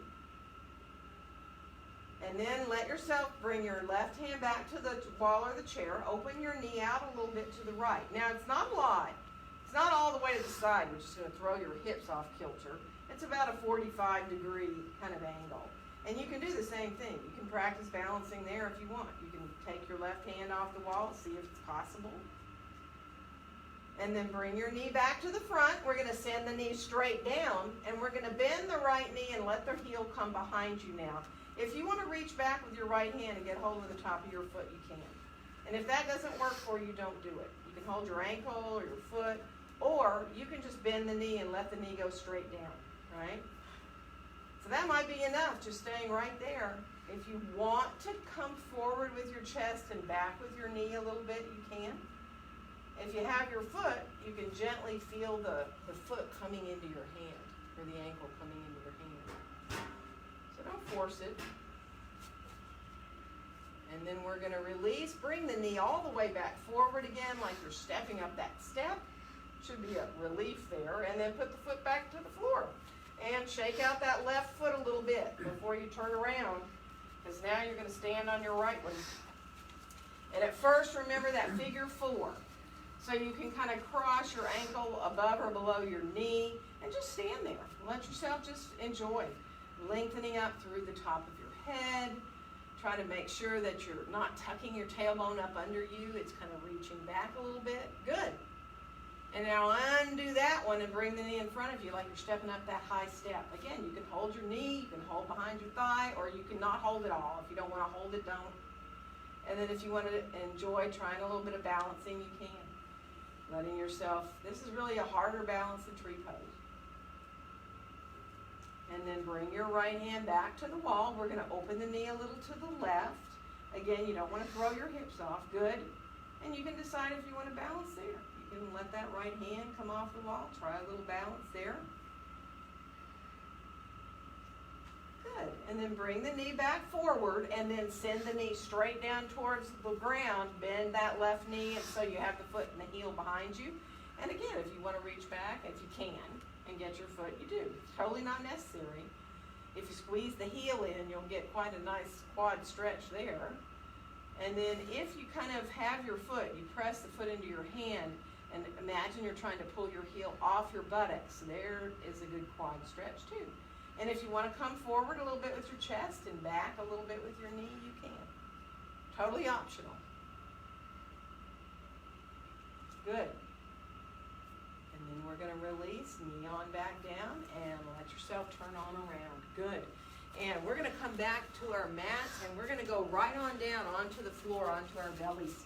And then let yourself bring your left hand back to the wall or the chair. Open your knee out a little bit to the right. Now, it's not a lot. It's not all the way to the side, which is going to throw your hips off kilter. It's about a 45-degree kind of angle. And you can do the same thing. You can practice balancing there if you want. You can take your left hand off the wall, see if it's possible. And then bring your knee back to the front. We're going to send the knee straight down, and we're going to bend the right knee and let the heel come behind you now. If you want to reach back with your right hand and get hold of the top of your foot, you can. And if that doesn't work for you, don't do it. You can hold your ankle or your foot, or you can just bend the knee and let the knee go straight down, right? So that might be enough, just staying right there. If you want to come forward with your chest and back with your knee a little bit, you can. If you have your foot, you can gently feel the foot coming into your hand, or the ankle coming into your hand. So don't force it. And then we're going to release. Bring the knee all the way back forward again, like you're stepping up that step. Should be a relief there. And then put the foot back to the floor. And shake out that left foot a little bit before you turn around, because now you're going to stand on your right one. And at first, remember that figure 4. So you can kind of cross your ankle above or below your knee and just stand there. Let yourself just enjoy lengthening up through the top of your head. Try to make sure that you're not tucking your tailbone up under you. It's kind of reaching back a little bit. Good. And now undo that one and bring the knee in front of you like you're stepping up that high step. Again, you can hold your knee, you can hold behind your thigh, or you can not hold it all. If you don't want to hold it, don't. And then if you want to enjoy trying a little bit of balancing, you can. Letting yourself, this is really a harder balance than tree pose. And then bring your right hand back to the wall. We're going to open the knee a little to the left. Again, you don't want to throw your hips off. Good. And you can decide if you want to balance there. You can let that right hand come off the wall. Try a little balance there. Good. And then bring the knee back forward and then send the knee straight down towards the ground. Bend that left knee and so you have the foot and the heel behind you. And again, if you want to reach back, if you can, and get your foot, you do. Totally not necessary. If you squeeze the heel in, you'll get quite a nice quad stretch there. And then if you kind of have your foot, you press the foot into your hand, and imagine you're trying to pull your heel off your buttocks. There is a good quad stretch too. And if you want to come forward a little bit with your chest and back a little bit with your knee, you can. Totally optional. Good. And then we're going to release, knee on back down, and let yourself turn on around. Good. And we're going to come back to our mats, and we're going to go right on down onto the floor, onto our bellies.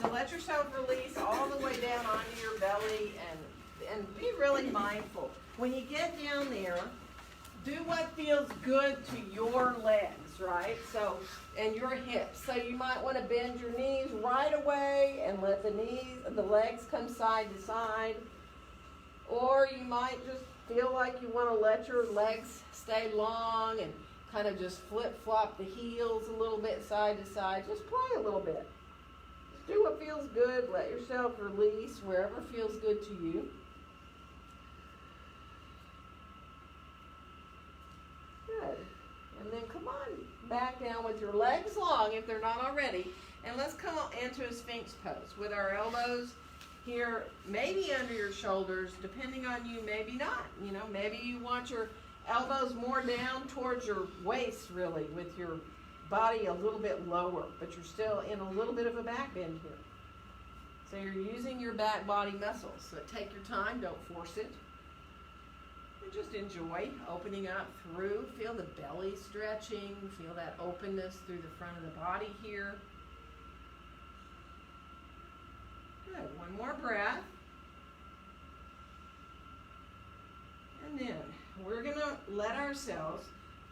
So let yourself release all the way down onto your belly, and be really mindful. When you get down there, do what feels good to your legs, right? So, and your hips. So you might want to bend your knees right away and let the legs come side to side. Or you might just feel like you want to let your legs stay long and kind of just flip-flop the heels a little bit side to side. Just play a little bit. Just do what feels good. Let yourself release wherever feels good to you. Good. And then come on back down with your legs long if they're not already. And let's come into a Sphinx pose with our elbows here, maybe under your shoulders, depending on you, maybe not. You know, maybe you want your elbows more down towards your waist, really, with your body a little bit lower, but you're still in a little bit of a back bend here. So you're using your back body muscles. So take your time, don't force it. And just enjoy opening up through. Feel the belly stretching, feel that openness through the front of the body here. Good. One more breath. And then we're going to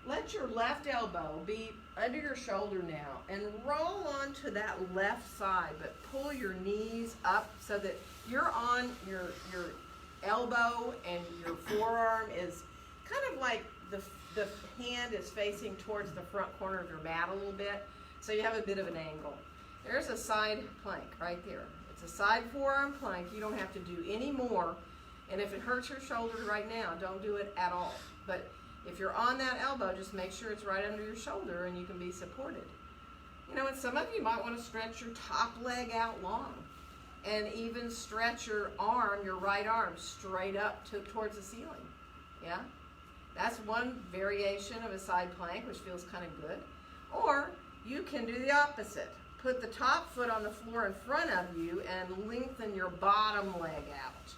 let your left elbow be under your shoulder now and roll onto that left side, but pull your knees up so that you're on your elbow and your forearm is kind of like the hand is facing towards the front corner of your mat a little bit, so you have a bit of an angle. There's a side plank right there. It's a side forearm plank. You don't have to do any more. And if it hurts your shoulder right now, don't do it at all. But if you're on that elbow, just make sure it's right under your shoulder and you can be supported. You know, and some of you might want to stretch your top leg out long and even stretch your arm, your right arm, straight up towards the ceiling. Yeah? That's one variation of a side plank, which feels kind of good. Or you can do the opposite. Put the top foot on the floor in front of you and lengthen your bottom leg out.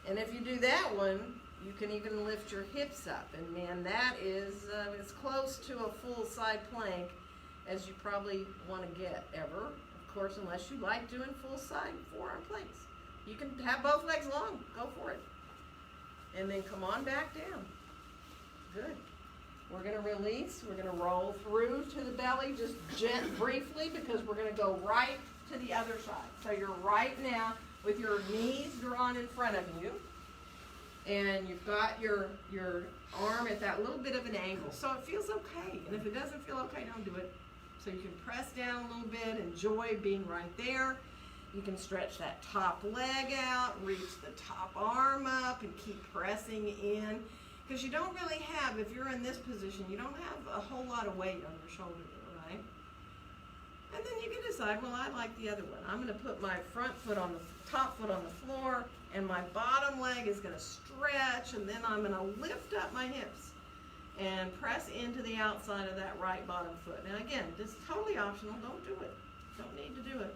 And if you do that one, you can even lift your hips up. And man, that is as close to a full side plank as you probably want to get ever. Of course, unless you like doing full side forearm planks. You can have both legs long. Go for it. And then come on back down. Good. We're going to release. We're going to roll through to the belly just briefly because we're going to go right to the other side. So you're right now with your knees drawn in front of you, and you've got your arm at that little bit of an angle. So it feels okay, and if it doesn't feel okay, don't do it. So you can press down a little bit, enjoy being right there. You can stretch that top leg out, reach the top arm up, and keep pressing in. Because you don't really have, if you're in this position, you don't have a whole lot of weight on your shoulder there, right? And then you can decide, well, I like the other one. I'm going to put my front foot on the top foot on the floor, and my bottom leg is going to stretch, and then I'm going to lift up my hips and press into the outside of that right bottom foot. Now again, this is totally optional. Don't do it. Don't need to do it.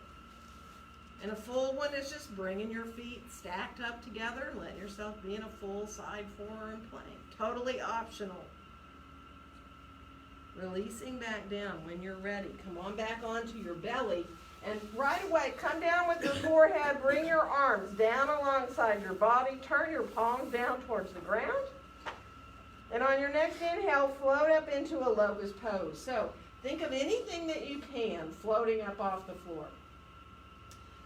And a full one is just bringing your feet stacked up together, letting yourself be in a full side forearm plank. Totally optional. Releasing back down when you're ready. Come on back onto your belly. And right away, come down with your forehead. Bring your arms down alongside your body. Turn your palms down towards the ground. And on your next inhale, float up into a locust pose. So think of anything that you can floating up off the floor.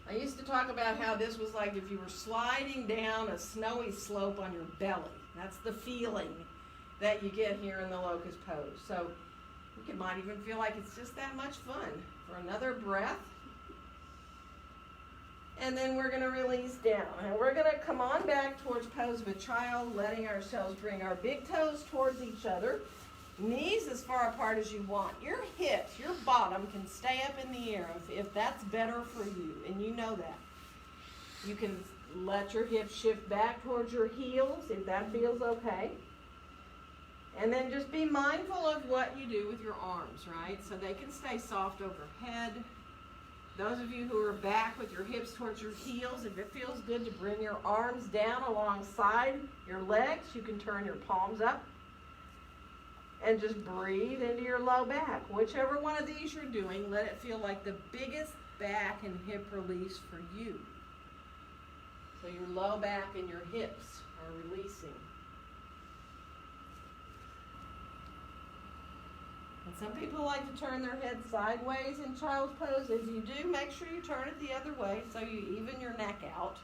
I used to talk about how this was like if you were sliding down a snowy slope on your belly. That's the feeling that you get here in the locust pose. So you might even feel like it's just that much fun. For another breath. And then we're going to release down. And we're going to come on back towards pose of a child, letting ourselves bring our big toes towards each other. Knees as far apart as you want. Your hips, your bottom can stay up in the air if that's better for you, and you know that. You can let your hips shift back towards your heels if that feels okay. And then just be mindful of what you do with your arms, right? So they can stay soft overhead. Those of you who are back with your hips towards your heels, if it feels good to bring your arms down alongside your legs, you can turn your palms up. And just breathe into your low back. Whichever one of these you're doing, let it feel like the biggest back and hip release for you. So your low back and your hips are releasing. And some people like to turn their head sideways in child's pose. If you do, make sure you turn it the other way so you even your neck out.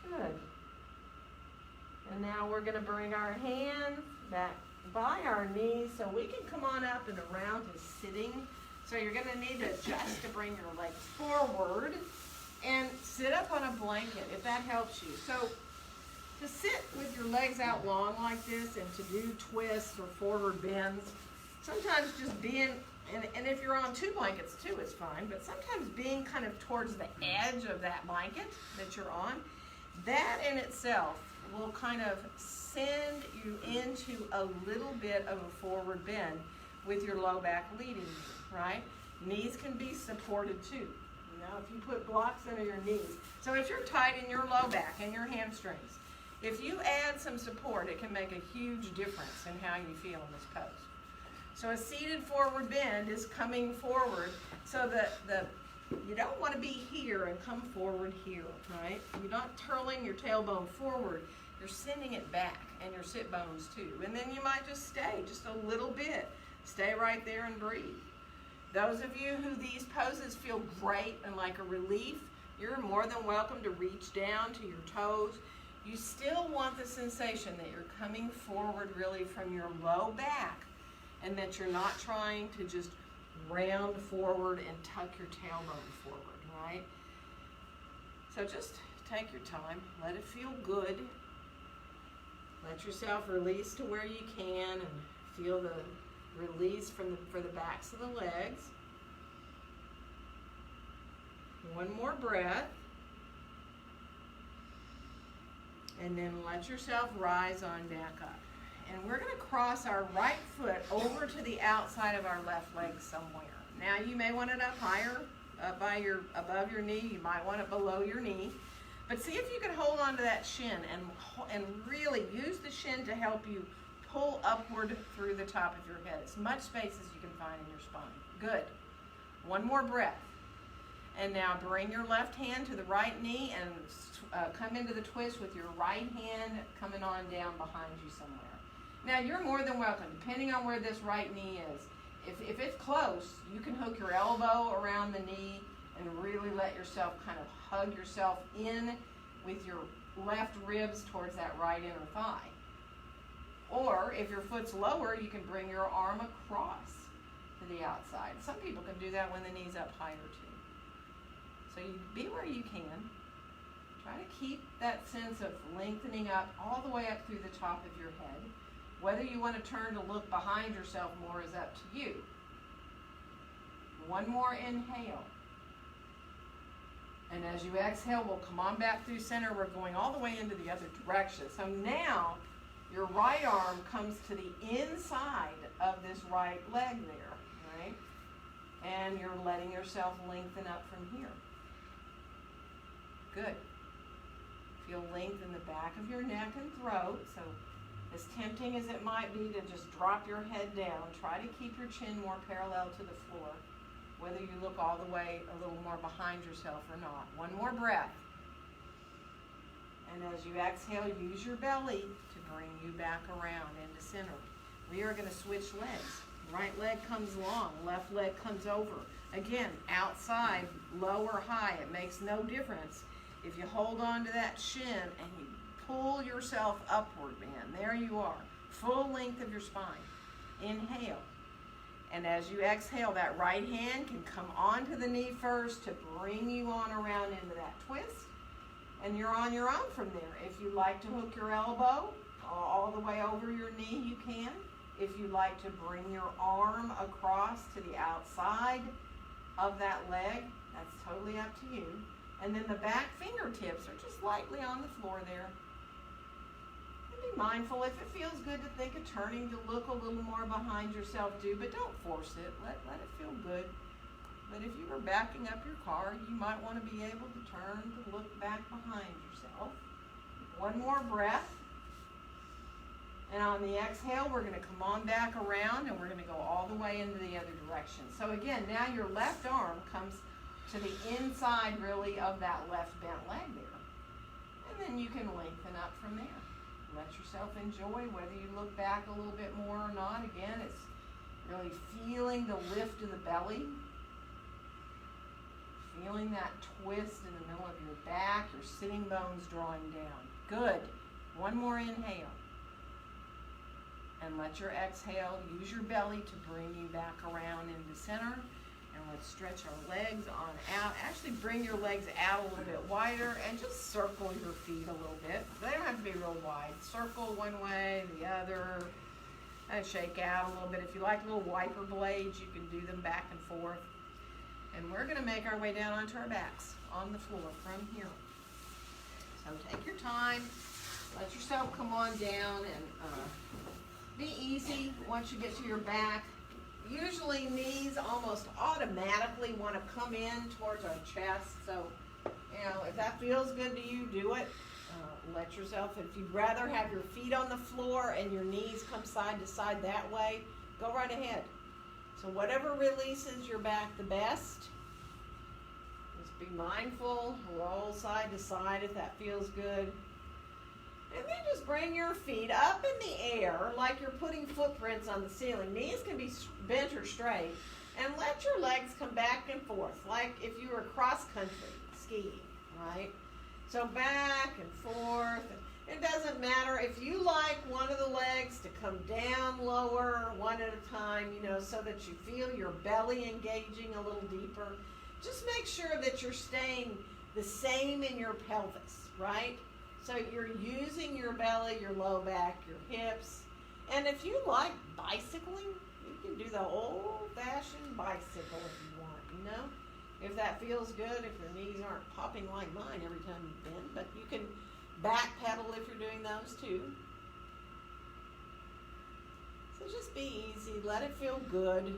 Good. And now we're going to bring our hands back by our knees so we can come on up and around to sitting. So you're going to need to adjust to bring your legs forward and sit up on a blanket if that helps you. So to sit with your legs out long like this and to do twists or forward bends, sometimes just being, and if you're on two blankets too, it's fine, but sometimes being kind of towards the edge of that blanket that you're on, that in itself will kind of send you into a little bit of a forward bend with your low back leading you, right? Knees can be supported too. You know, if you put blocks under your knees. So if you're tight in your low back and your hamstrings, if you add some support, it can make a huge difference in how you feel in this pose. So a seated forward bend is coming forward so that you don't want to be here and come forward here, right? You're not curling your tailbone forward. You're sending it back, and your sit bones too. And then you might just stay just a little bit. Stay right there and breathe. Those of you who these poses feel great and like a relief, you're more than welcome to reach down to your toes. You still want the sensation that you're coming forward really from your low back and that you're not trying to just round forward and tuck your tailbone forward, right? So just take your time. Let it feel good. Let yourself release to where you can and feel the release for the backs of the legs. One more breath. And then let yourself rise on back up. And we're going to cross our right foot over to the outside of our left leg somewhere. Now you may want it up higher, above your knee. You might want it below your knee. But see if you can hold on to that shin and really use the shin to help you pull upward through the top of your head. As much space as you can find in your spine. Good. One more breath. And now bring your left hand to the right knee and come into the twist with your right hand coming on down behind you somewhere. Now, you're more than welcome, depending on where this right knee is. If it's close, you can hook your elbow around the knee and really let yourself kind of hug yourself in with your left ribs towards that right inner thigh. Or if your foot's lower, you can bring your arm across to the outside. Some people can do that when the knee's up higher too. So you be where you can. Try to keep that sense of lengthening up all the way up through the top of your head. Whether you want to turn to look behind yourself more is up to you. One more inhale. And as you exhale, we'll come on back through center. We're going all the way into the other direction. So now, your right arm comes to the inside of this right leg there, right? And you're letting yourself lengthen up from here. Good. Feel length in the back of your neck and throat. So as tempting as it might be to just drop your head down, try to keep your chin more parallel to the floor, whether you look all the way a little more behind yourself or not. One more breath. And as you exhale, use your belly to bring you back around into center. We are going to switch legs. Right leg comes long, left leg comes over. Again, outside, low or high, it makes no difference. If you hold on to that shin and you pull yourself upward, man, there you are. Full length of your spine. Inhale. And as you exhale, that right hand can come onto the knee first to bring you on around into that twist. And you're on your own from there. If you like to hook your elbow all the way over your knee, you can. If you like to bring your arm across to the outside of that leg, that's totally up to you. And then the back fingertips are just lightly on the floor there. And be mindful, if it feels good to think of turning to look a little more behind yourself, do, but don't force it. Let it feel good. But if you were backing up your car, you might want to be able to turn to look back behind yourself. One more breath. And on the exhale, we're going to come on back around and we're going to go all the way into the other direction. So again, now your left arm comes to the inside really of that left bent leg there. And then you can lengthen up from there. Let yourself enjoy whether you look back a little bit more or not. Again, it's really feeling the lift of the belly. Feeling that twist in the middle of your back, your sitting bones drawing down. Good. One more inhale. And let your exhale, use your belly to bring you back around into center. And let's stretch our legs on out. Actually bring your legs out a little bit wider and just circle your feet a little bit. They don't have to be real wide. Circle one way, the other. And shake out a little bit. If you like little wiper blades, you can do them back and forth. And we're going to make our way down onto our backs on the floor from here. So take your time. Let yourself come on down and be easy once you get to your back. Usually knees almost automatically want to come in towards our chest. So, if that feels good to you, do it. Let yourself, if you'd rather have your feet on the floor and your knees come side to side that way, go right ahead. So whatever releases your back the best, just be mindful, roll side to side if that feels good. And then just bring your feet up in the air like you're putting footprints on the ceiling. Knees can be bent or straight. And let your legs come back and forth like if you were cross-country skiing, right? So back and forth. It doesn't matter if you like one of the legs to come down lower one at a time, so that you feel your belly engaging a little deeper. Just make sure that you're staying the same in your pelvis, right? So you're using your belly, your low back, your hips. And if you like bicycling, you can do the old-fashioned bicycle if you want, If that feels good, if your knees aren't popping like mine every time you bend, but you can back pedal if you're doing those too. So just be easy, let it feel good.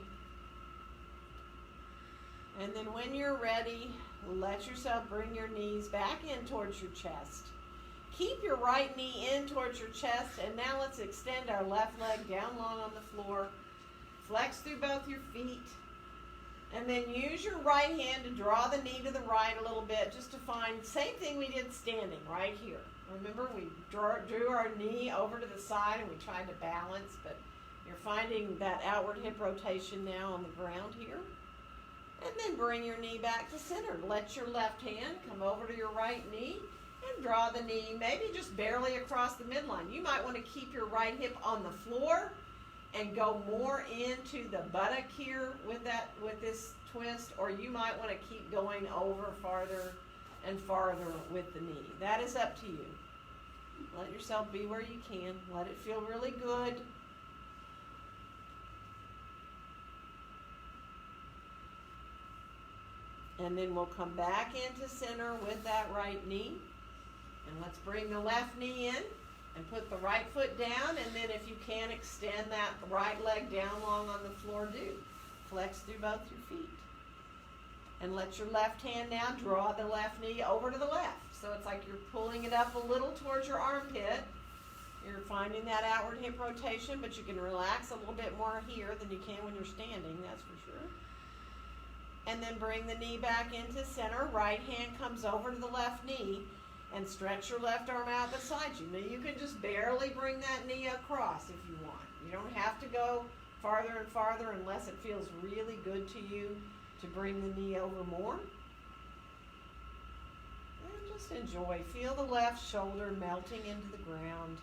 And then when you're ready, let yourself bring your knees back in towards your chest. Keep your right knee in towards your chest, and now let's extend our left leg down long on the floor. Flex through both your feet. And then use your right hand to draw the knee to the right a little bit, just to find, same thing we did standing right here, Remember, we drew our knee over to the side and we tried to balance, but you're finding that outward hip rotation now on the ground here. And then bring your knee back to center. Let your left hand come over to your right knee and draw the knee maybe just barely across the midline. You might want to keep your right hip on the floor and go more into the buttock here with this twist, or you might want to keep going over farther and farther with the knee. That is up to you. Let yourself be where you can. Let it feel really good. And then we'll come back into center with that right knee. And let's bring the left knee in and put the right foot down. And then if you can, extend that right leg down long on the floor, do. Flex through both your feet. And let your left hand now draw the left knee over to the left. So it's like you're pulling it up a little towards your armpit. You're finding that outward hip rotation, but you can relax a little bit more here than you can when you're standing, that's for sure. And then bring the knee back into center. Right hand comes over to the left knee and stretch your left arm out beside you. Now you can just barely bring that knee across if you want. You don't have to go farther and farther unless it feels really good to you to bring the knee over more. And just enjoy. Feel the left shoulder melting into the ground.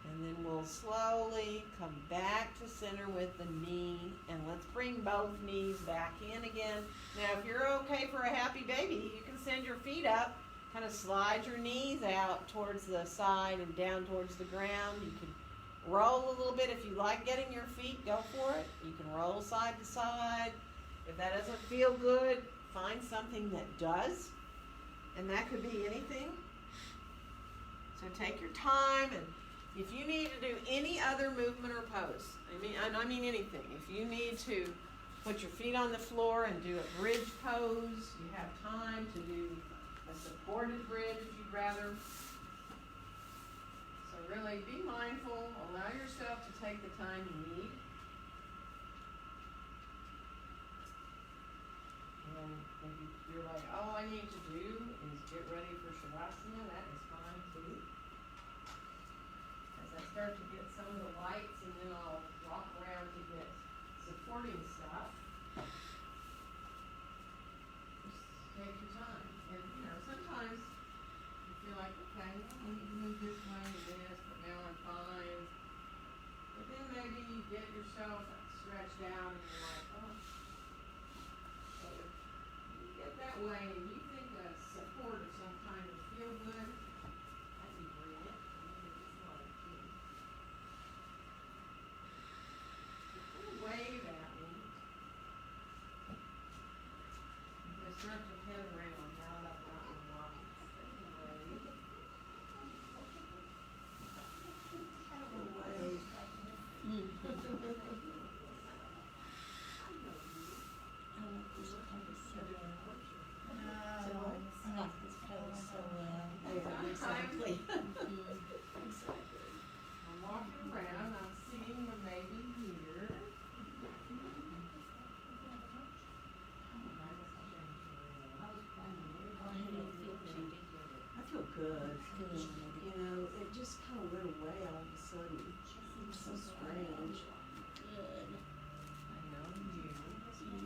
And then we'll slowly come back to center with the knee, and let's bring both knees back in again. Now, if you're okay for a happy baby, you can send your feet up, kind of slide your knees out towards the side and down towards the ground. You can roll a little bit. If you like getting your feet, go for it. You can roll side to side. If that doesn't feel good, find something that does, and that could be anything. So take your time, and if you need to do any other movement or pose, I mean anything. If you need to put your feet on the floor and do a bridge pose, you have time to do a supported bridge if you'd rather. So really be mindful, allow yourself to take the time you need. And if you're like, all I need to do is get ready for Shavasana, that is fine too. I start to get some of the lights, and then I'll walk around to get supporting stuff. Just take your time. And sometimes you feel like, okay, I need to move this way and this, but now I'm fine. But then maybe you get yourself stretched out and you're like, oh. So if you get that way and you think a support of some kind would feel good, that'd be brilliant. Wave at me. Just wrap your head around now that I've got your body. Wave. Exactly. I'm walking around, I'm seeing the baby here. I feel good. You know, it just kind of went away all of a sudden. It's so strange. Good. I know you.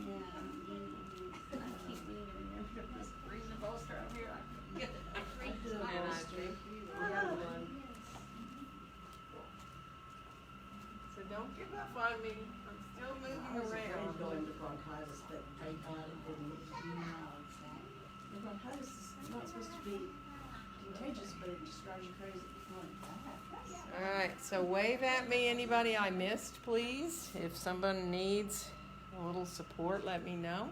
Yeah. I keep moving. Just bring the bolster out here. I can get it. And I think you the other one. So don't give up on me. I'm still I moving was afraid around. of going to bronchitis, but thank God it didn't. No, exactly. The bronchitis is not supposed to be contagious, but it just drives you crazy. All right, so wave at me, anybody I missed, please. If someone needs a little support, let me know.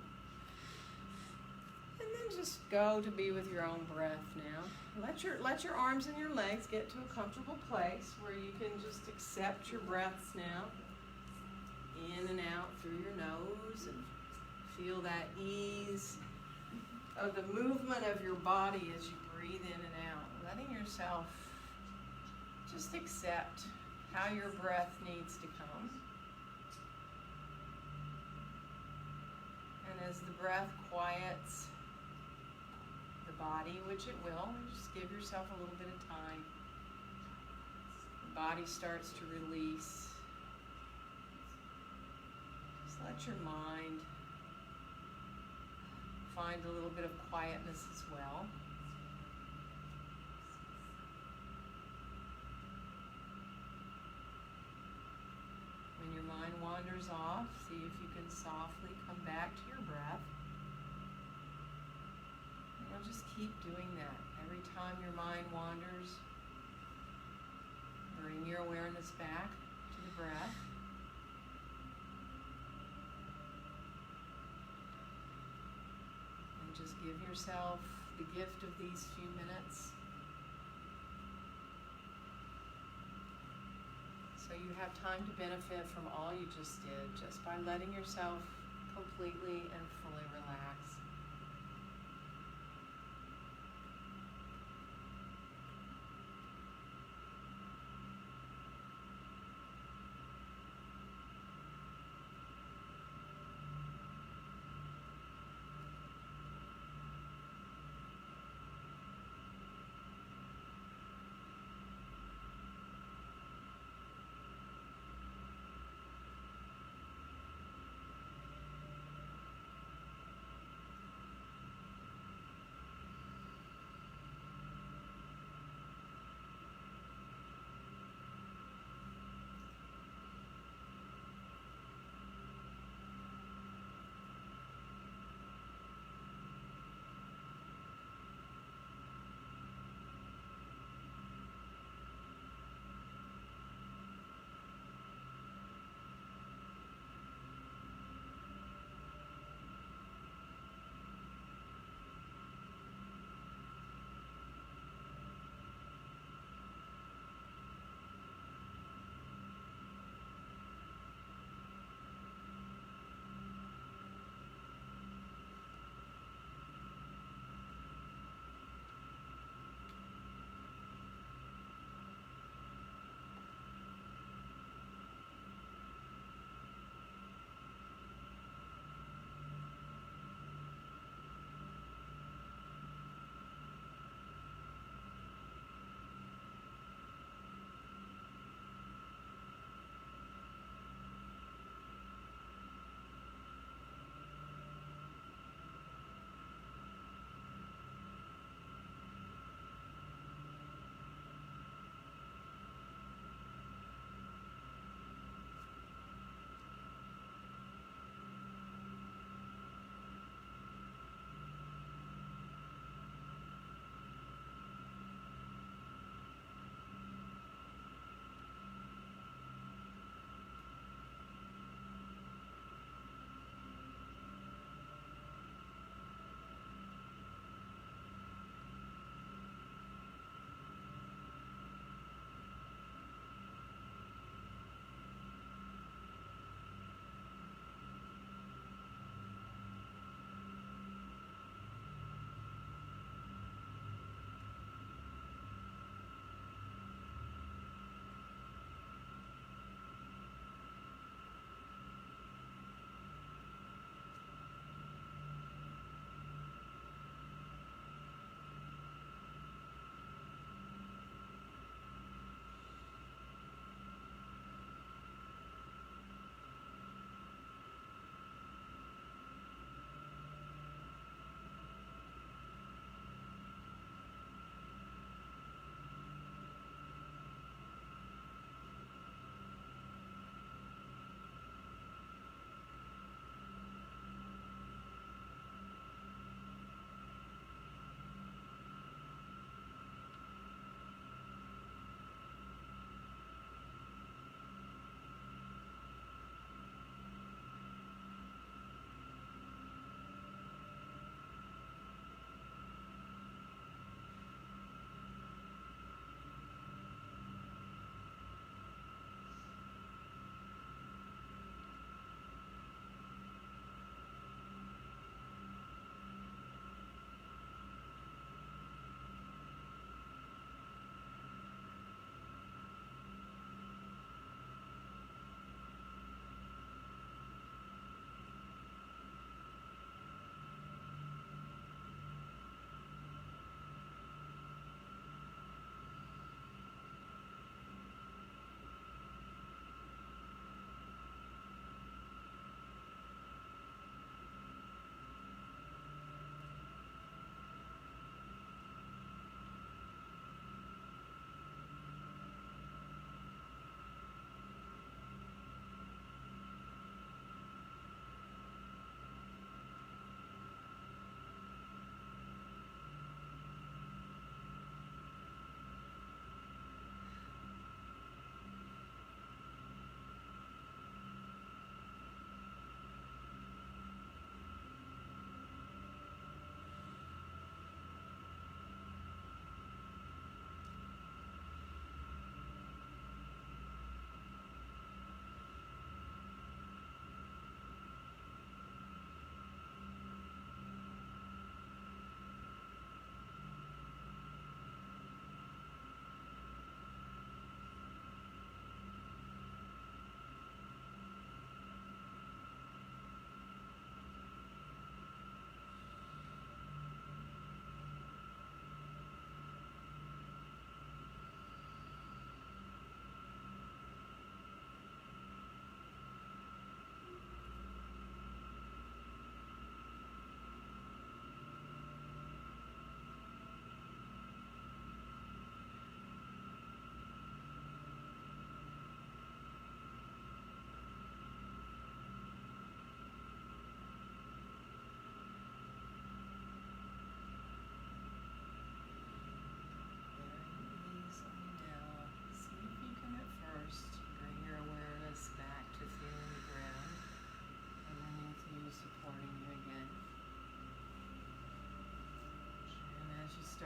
And then just go to be with your own breath now. Let your arms and your legs get to a comfortable place where you can just accept your breaths now. In and out through your nose, and feel that ease of the movement of your body as you breathe in and out. Letting yourself just accept how your breath needs to come. And as the breath quiets the body, which it will, just give yourself a little bit of time. The body starts to release. Just let your mind find a little bit of quietness as well. When your mind wanders off, see if you can softly come back to your breath. And you'll just keep doing that. Every time your mind wanders, bring your awareness back to the breath. And just give yourself the gift of these few minutes. So you have time to benefit from all you just did, just by letting yourself completely and fully relax.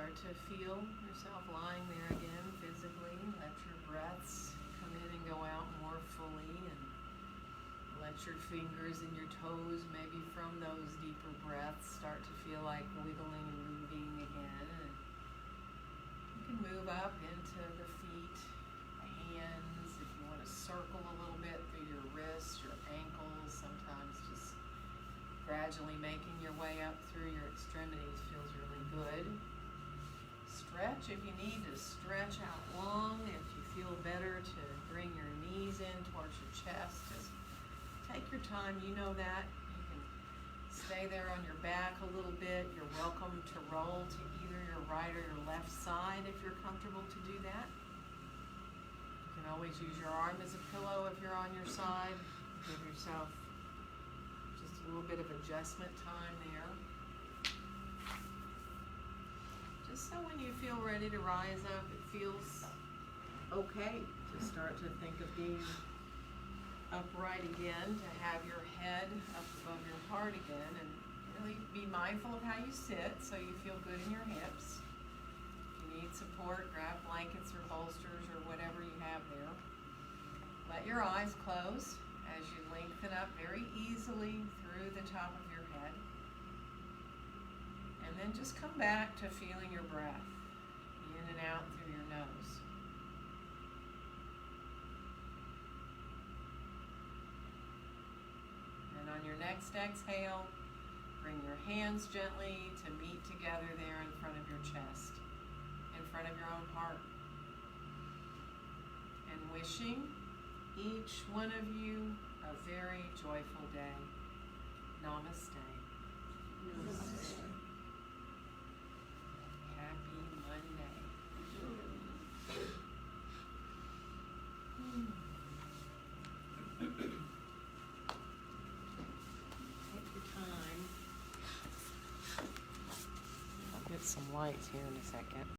start to feel yourself lying there again physically. Let your breaths come in and go out more fully, and let your fingers and your toes, maybe from those deeper breaths, start to feel like wiggling and moving again. And you can move up into the feet, the hands, if you want to circle a little bit through your wrists, your ankles. Sometimes just gradually making your way up through your extremities feels really good. Stretch if you need to stretch out long. If you feel better to bring your knees in towards your chest, just take your time. You know that. You can stay there on your back a little bit. You're welcome to roll to either your right or your left side if you're comfortable to do that. You can always use your arm as a pillow if you're on your side. Give yourself just a little bit of adjustment time there. Just so when you feel ready to rise up, it feels okay to start to think of being upright again, to have your head up above your heart again, and really be mindful of how you sit so you feel good in your hips. If you need support, grab blankets or bolsters or whatever you have there. Let your eyes close as you lengthen up very easily through the top of your head. And then just come back to feeling your breath in and out through your nose. And on your next exhale, bring your hands gently to meet together there in front of your chest, in front of your own heart. And wishing each one of you a very joyful day. Namaste. Namaste. Happy Monday. Take your time. I'll get some lights here in a second.